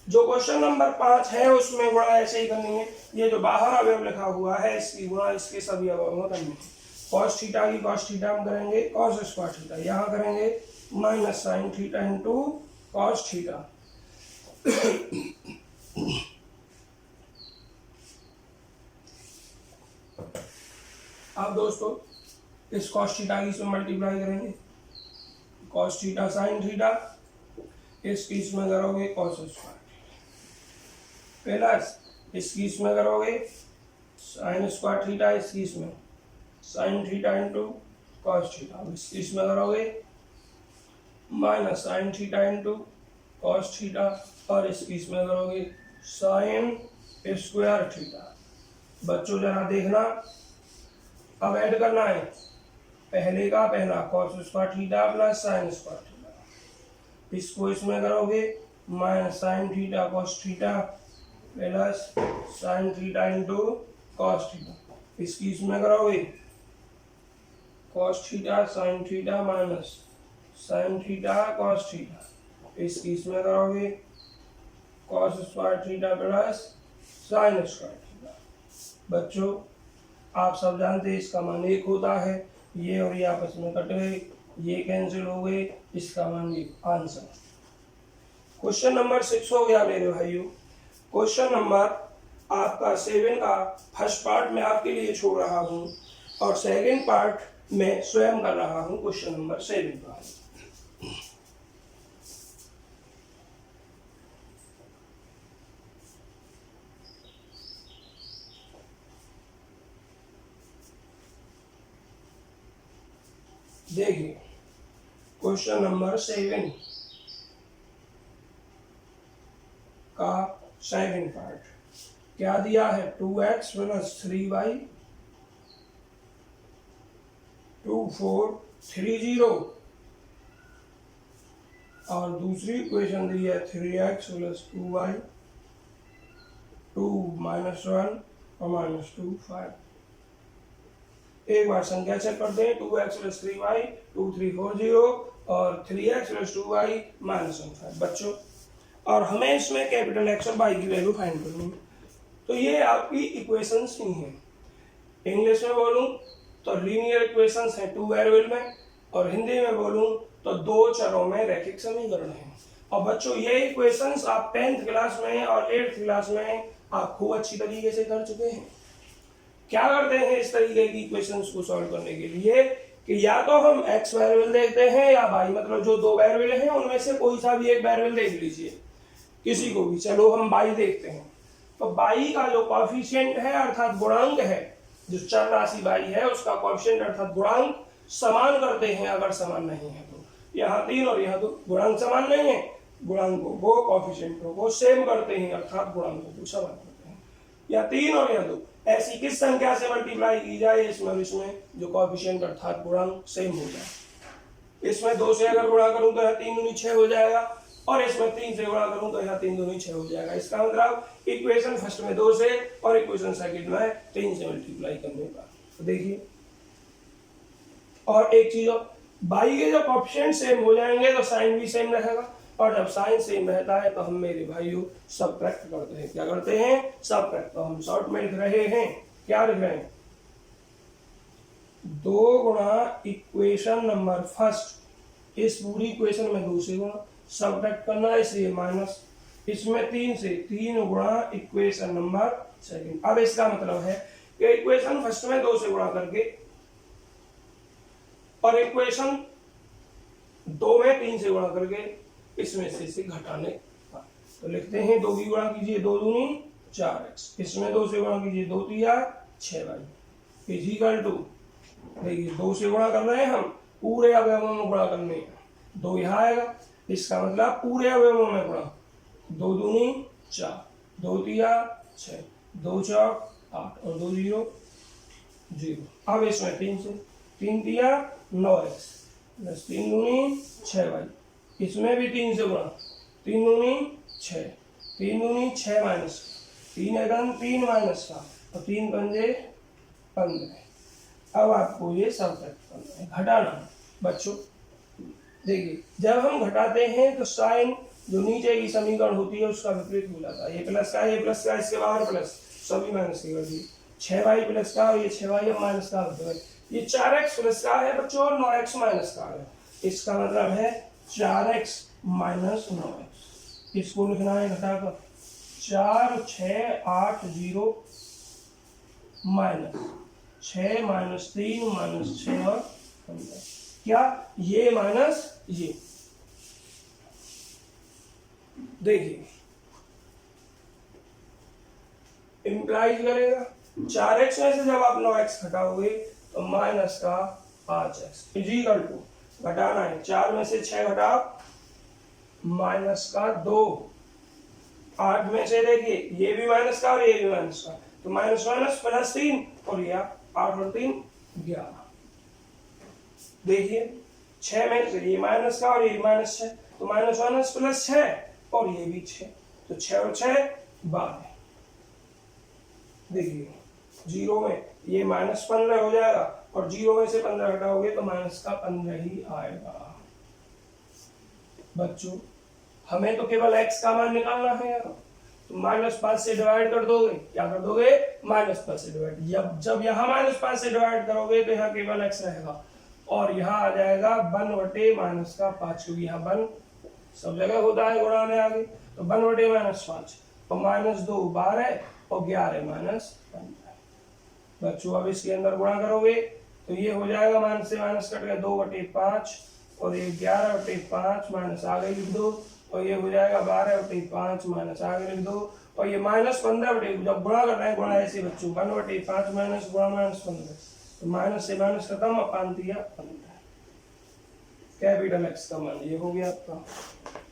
जो क्वेश्चन नंबर 5 है उसमें गुणा ऐसे ही करनी है। ये जो बाहर अवयव लिखा हुआ है इसकी गुणा इसके सभी अवयव में करनी है। cos थीटा की cos थीटा हम करेंगे cos स्क्वायर थीटा, यहाँ करेंगे minus sin theta into cos theta. अब दोस्तों इस cos थीटा की इसमें मल्टीप्लाई करेंगे, cos थीटा sin थीटा, इसकी इसमें करोगे cos स्क्वायर प्लस इसकी इसमें करोगे sin स्क्वायर थीटा, इसकी इसमें sin theta into cos theta, इसकी इसमें करोगे minus sin theta into cos theta और इसकी इसमें करोगे sin स्क्वायर थीटा। बच्चों जरा देखना, अब ऐड करना है पहले का पहला cos square theta plus sin square theta, इसको इसमें करोगे minus sin theta cos theta plus sin theta into cos theta, इसकी इसमें करोगे cos theta sin theta minus sin theta cos theta, इसकी इसमें करोगे cos square theta plus sin square theta. बच्चों आप सब जानते हैं इसका मान 1 होता है, ये और ये आपस में कट गए, ये कैंसिल हो गए, इसका मान 1 आंसर। क्वेश्चन नंबर 6 हो गया मेरे भाइयों। क्वेश्चन नंबर आपका 7 का फर्स्ट पार्ट मैं आपके लिए छोड़ रहा हूँ और सेकंड पार्ट मैं स्वयं कर रहा हूँ क्वेश्चन नंबर 7 का। देखिए क्वेश्चन नंबर 7 का सेकंड पार्ट क्या दिया है, 2x प्लस 3y 2430 और दूसरी इक्वेशन दी है 3x प्लस 2y 2 माइनस 1 और -2 5। एक बार संख्या चेक करते हैं, 2x प्लस 3y 2340 और 3x प्लस 2y -15। बच्चों और हमें इसमें कैपिटल एक्स और वाई की वैल्यू फाइंड करनी है, तो ये आपकी इक्वेशंस नहीं है। इंग्लिश में बोलूं तो लीनियर इक्वेशंस है 2 वेरिएबल में, और हिंदी में बोलूं तो 2 चरों में रैखिक समीकरण है। और बच्चों ये इक्वेशंस आप 10th क्लास में और 8th क्लास में आप खूब अच्छी तरीके से कर चुके हैं। क्या करते हैं इस तरीके की इक्वेशंस को सॉल्व करने के लिए कि या तो हम x वेरिएबल देखते हैं या y, मतलब जो दो वेरिएबल हैं उनमें से कोई सा भी एक वेरिएबल देख लीजिए, किसी को भी। चलो हम y देखते हैं, तो y का जो कॉफिशिएंट है अर्थात गुणांक है, जो चर राशि y है उसका कॉफिशिएंट अर्थात गुणांक समान करते हैं। अगर समान नहीं है तो यहाँ 3 और यहाँ 2 गुणांक समान नहीं है, गुणांकों को कॉफिशिएंटों को सेम करते हैं अर्थात गुणांकों को समान करते हैं। या 3 और या 2 ऐसी किस संख्या से मल्टीप्लाई की जाए इसमें जो कॉफिशिएंट अर्थात गुणांक सेम हो जाए। इसमें 2 से अगर गुणा करूं तो यहाँ 3 दूनी 6 हो जाएगा, और इसमें 3 से गुणा करूं तो यहाँ 3 दूनी 6 हो जाएगा। इसका मतलब इक्वेशन फर्स्ट में 2 से और इक्वेशन सेकंड में 3 से मल्टीप्लाई करने का। तो देखिए, और एक चीज बाई के जब ऑप्शन सेम हो जाएंगे तो साइन भी सेम रहेगा, और जब साइन सेम रहता है तो हम मेरे भाइयों सबट्रैक्ट करते हैं। क्या करते हैं? सबट्रैक्ट। तो हम शॉर्ट में लिख रहे हैं, क्या लिख रहे हैं? 2 गुणा इक्वेशन नंबर फर्स्ट, इस पूरी इक्वेशन में 2 से गुणा सबट्रैक्ट करना है इसलिए माइनस, इसमें 3 से 3 गुणा इक्वेशन नंबर सेकंड। अब इसका मतलब है कि इक्वेशन फर्स्ट में 2 से गुणा करके और इक्वेशन 2 में 3 से गुणा करके इसमें से घटाने का। तो लिखते हैं 2 की गुणा कीजिए 2 दूनी 4x, इसमें 2 से गुणा कीजिए 2 तिया 6y इक्वल टू, देखिए 2 से गुणा कर रहे हैं हम, पूरे अवयवों में गुणा करने हैं, 2 यहाँ आएगा, इसका मतलब पूरे अवयवों में गुणा, 2 दूनी 4, 2 तिया 6, 2 चौक 8 और 2 0 0। अब इसमें 3 से 3 तिया 9x प्लस 3 दूनी 6y, इसमें भी 3 से गुणा, 3 दूनी 6, 3 दूनी 6 माइनस 3 एकम 3 माइनस 7 और 3 पंजे 15। अब आपको ये सब करना है, घटाना। बच्चों देखिए, जब हम घटाते हैं तो साइन जो नीचे की समीकरण होती है उसका विपरीत हो जाता है। ये प्लस का इसके बाहर प्लस, सभी माइनस की कर दिए। 6y प्लस का और ये 6y अब माइनस का होता है। ये 4x प्लस का है बच्चों और 9x माइनस का है। इसका मतलब है 4x माइनस 9x। इसको लिखना है घटाकर 4 6 8 0 माइनस 6 माइनस 3 माइनस 6 और 15। क्या ये माइनस ये, देखिए इंप्लाइज करेगा 4x में से जब आप 9x घटाओगे तो माइनस का 5x इक्वल टू, घटाना है 4 में से 6 घटाओ माइनस का 2, 8 में से देखिए ये भी माइनस का और ये भी माइनस का, तो माइनस माइनस प्लस 3 और ये 8 और 3 11। देखिए 6 में से ये माइनस का और ये माइनस 6, तो माइनस माइनस प्लस 6 और ये भी 6, तो 6 और 6 12। देखिए 0 में ये माइनस 15 हो जाएगा और 0 में से 15 घटाओगे तो माइनस का 15 ही आएगा। बच्चों हमें तो केवल x का मान निकालना है, तो माइनस 5 से डिवाइड कर दोगे, क्या कर दोगे? माइनस 5 से डिवाइड। जब यहाँ माइनस 5 से डिवाइड करोगे तो यहाँ केवल x रहेगा और यहाँ आ जाएगा 1 बटे माइनस का 5, क्योंकि यहाँ 1 सब जगह होता है गुणा में आगे, तो 1 बटे माइनस 5 और माइनस 2 12 और 11 माइनस 15। बच्चों अब इसके अंदर गुणा करोगे तो ये हो जाएगा माइनस से माइनस कट गया 2 बटे 5 और ये 11 बटे 5 माइनस आगे लिख दो, और ये हो जाएगा 12 बटे 5 माइनस आगे लिख दो, और ये माइनस 15 बटे, जब गुणा करना है गुणा ऐसे बच्चों 1 बटे 5 माइनस गुणा माइनस 15, तो माइनस से माइनस खत्म, अपान दिया 15। कैपिटल एक्स का मान ये हो गया आपका।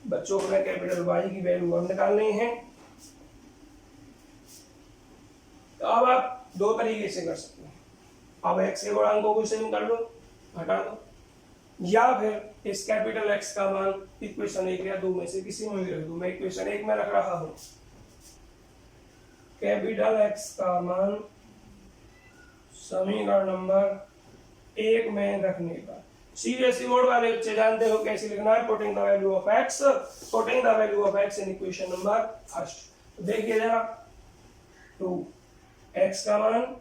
बच्चों को कैपिटल वाई की वैल्यू अब निकालनी है, तो अब आप 2 तरीके से कर सकते हैं। अब x के गुणांकों को सेम कर लो, घटा दो, या फिर इस कैपिटल X का मान इक्वेशन 1 या 2 में से किसी में भी रख दो। मैं इक्वेशन 1 में रख रहा हूं, कैपिटल X का मान समीकरण नंबर 1 में रखने का। सीबीएसई बोर्ड वाले बच्चे जानते हो कैसे लिखना है, putting the value of x in equation number first. तो देखिए जरा, तो x का मान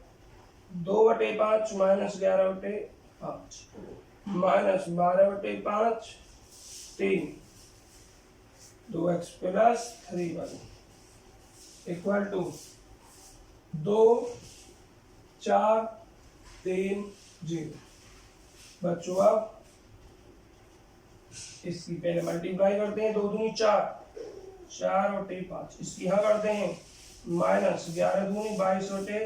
2 बटे 5 माइनस 11 बटे 5 माइनस 12 बटे 5 3 2x plus 3y equal to 2 4 3 0। बच्चों अब इसकी पहले मल्टीप्लाई करते हैं, 2 दूनी 4, 4 बटे 5। इसकी यहाँ करते हैं माइनस 11 दूनी 22 बटे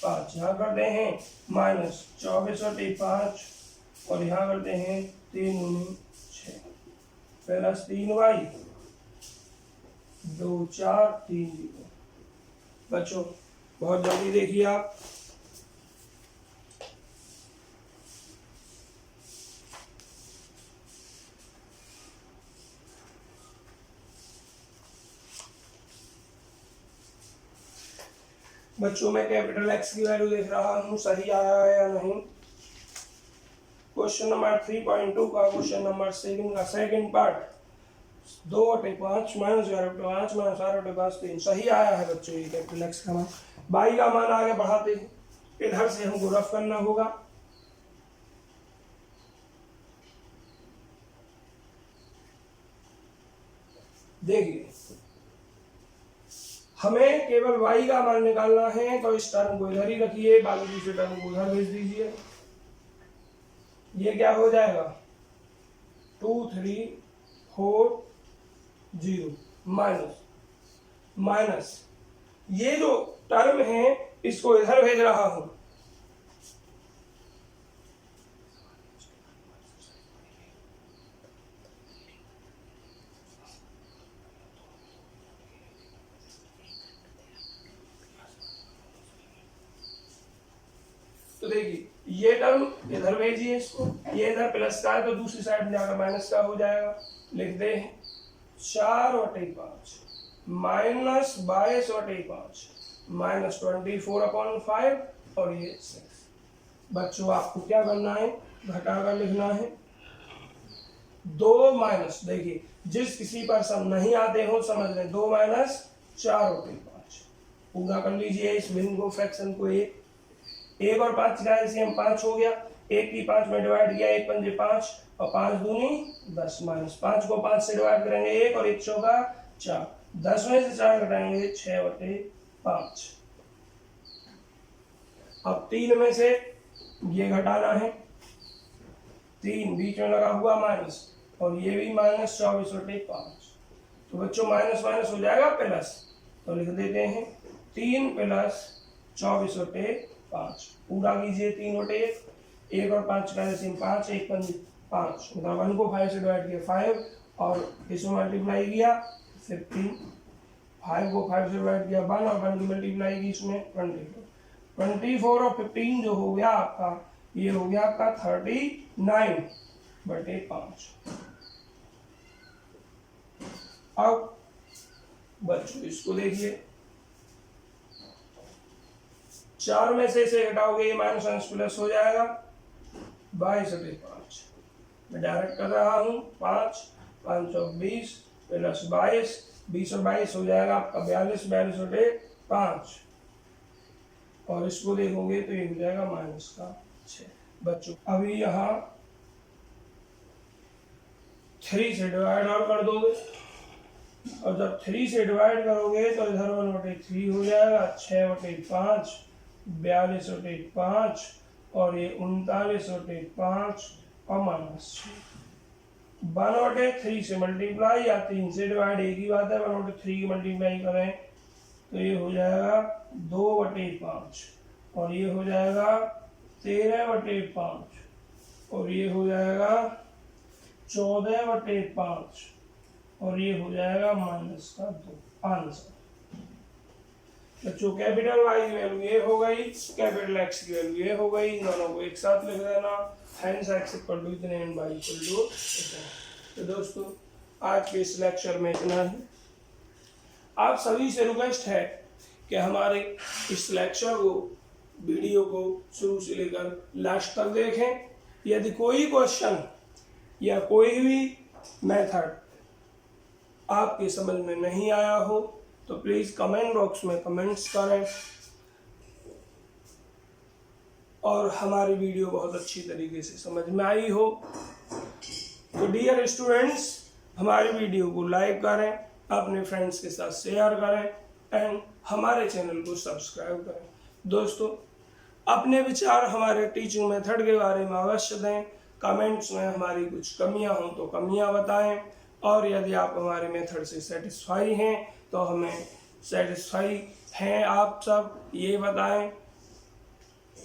5। यहाँ करते हैं माइनस 24 बटे 5 और यहाँ करते हैं 3 दूनी 6 प्लस 3y 2 4 3 0। बच्चों बहुत जल्दी देखिए आप, बच्चों में कैपिटल एक्स की वैल्यू देख रहा हूँ सही आया है या नहीं। क्वेश्चन नंबर 3.2 का क्वेश्चन नंबर 7 का सेकंड पार्ट 2 बटे 5 माइनस 11 बटे 5 माइनस 4 बटे 5 3 सही आया है बच्चों। ये कैपिटल एक्स का मान, बाई का मान आगे बढ़ाते हैं, इधर से हमको रफ करना होगा। देखिए हमें केवल y का मान निकालना है, तो इस टर्म को इधर ही रखिए, बाकी दूसरे टर्म को उधर भेज दीजिए। ये क्या हो जाएगा 2 3 4 0 माइनस माइनस ये जो टर्म है इसको इधर भेज रहा हूं। तो देखिए ये टर्म इधर भेजिए इसको, ये इधर प्लस का है तो दूसरी साइड में जाकर माइनस का हो जाएगा। लिखते हैं 4 बटे 5 माइनस 22 बटे 5 माइनस 24/5 और ये 6। बच्चों आपको क्या करना है, घटाकर लिखना है। 2 माइनस, देखिए जिस किसी पर सम नहीं आते हो समझ लें, 2 माइनस 4 बटे 5 पूरा कर लीजिए इस भिन्न को, फ्रैक्शन को। 1 और 5 का एलसीएम 5 हो गया, 1 की 5 में डिवाइड किया, 1 पंजे 5 और 5 दूनी 10 माइनस 5 को 5 से डिवाइड करेंगे 1 और 1 चौका 4, 10 में से 4 घटाएंगे 6 बटे 5। अब 3 में से ये घटाना है, 3 बीच में लगा हुआ माइनस और ये भी माइनस 24 बटे 5। तो बच्चों माइनस माइनस हो जाएगा प्लस, तो लिख देते हैं 3 प्लस 24 बटे 5 पूरा कीजिए। 3 बटे 1 और 5 का एलसीएम 5, 1 पंजे 5, मतलब 1 को 5 से डिवाइड किया 5 और इसमें मल्टीप्लाई किया 15, 5 को 5 से डिवाइड किया 1 और 1 की मल्टीप्लाई की इसमें 24 और 15 जो हो गया आपका, ये हो गया आपका 39 बटे 5। अब बच्चों इसको देखिए, 4 में से इसे घटाओगे ये माइनस माइनस प्लस हो जाएगा 22 बटे 5। मैं डायरेक्ट कर रहा हूँ 5 5 और 20 प्लस 22, 20 और 22 हो जाएगा आपका 42, 42 बटे 5 और इसको देखोगे तो ये हो जाएगा माइनस का 6। बच्चों अभी यहाँ 3 से डिवाइड और कर दोगे और जब 3 से डिवाइड करोगे तो इधर 1 बटे 3 हो जाएगा, 6 बटे 5 42 बटे 5 और ये 39 बटे 5 और माइनस 6। 1 बटे 3 से मल्टीप्लाई या 3 से डिवाइड एक ही बात है, 1 बटे 3 की मल्टीप्लाई करें तो ये हो जाएगा 2 बटे 5 और ये हो जाएगा 13 बटे 5 और ये हो जाएगा 14 बटे 5 और ये हो जाएगा माइनस का 2 आंसर। बच्चों कैपिटल वाई की वैल्यू ये हो गई, कैपिटल एक्स की वैल्यू ये हो गई, दोनों को एक साथ लिख देना। हैंस एक्स इक्वल टू इतने एंड वाई इक्वल टू इतने। तो दोस्तों आज के इस लेक्चर में इतना ही। आप सभी से रिक्वेस्ट है कि हमारे इस लेक्चर को, वीडियो को शुरू से लेकर लास्ट तक देखें। यदि कोई क्वेश्चन या कोई भी मेथड आपके समझ में नहीं आया हो तो प्लीज़ कमेंट बॉक्स में कमेंट्स करें और हमारी वीडियो बहुत अच्छी तरीके से समझ में आई हो तो डियर स्टूडेंट्स हमारी वीडियो को लाइक करें, अपने फ्रेंड्स के साथ शेयर करें एंड हमारे चैनल को सब्सक्राइब करें। दोस्तों अपने विचार हमारे टीचिंग मेथड के बारे में अवश्य दें। कमेंट्स में हमारी कुछ कमियां हों तो कमियां बताएं, और यदि आप हमारे मेथड से सेटिस्फाई हैं तो हमें सेटिस्फाई हैं आप सब ये बताएं।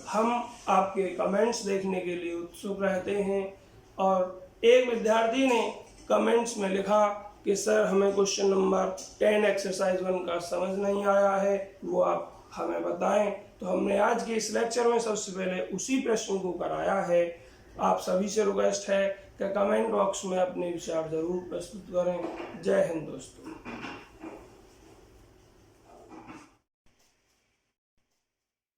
हम आपके कमेंट्स देखने के लिए उत्सुक रहते हैं। और एक विद्यार्थी ने कमेंट्स में लिखा कि सर हमें क्वेश्चन नंबर 10 एक्सरसाइज 1 का समझ नहीं आया है, वो आप हमें बताएं। तो हमने आज के इस लेक्चर में सबसे पहले उसी प्रश्न को कराया है। आप सभी से रिक्वेस्ट है कि कमेंट बॉक्स में अपने विचार जरूर प्रस्तुत करें। जय हिंद दोस्तों।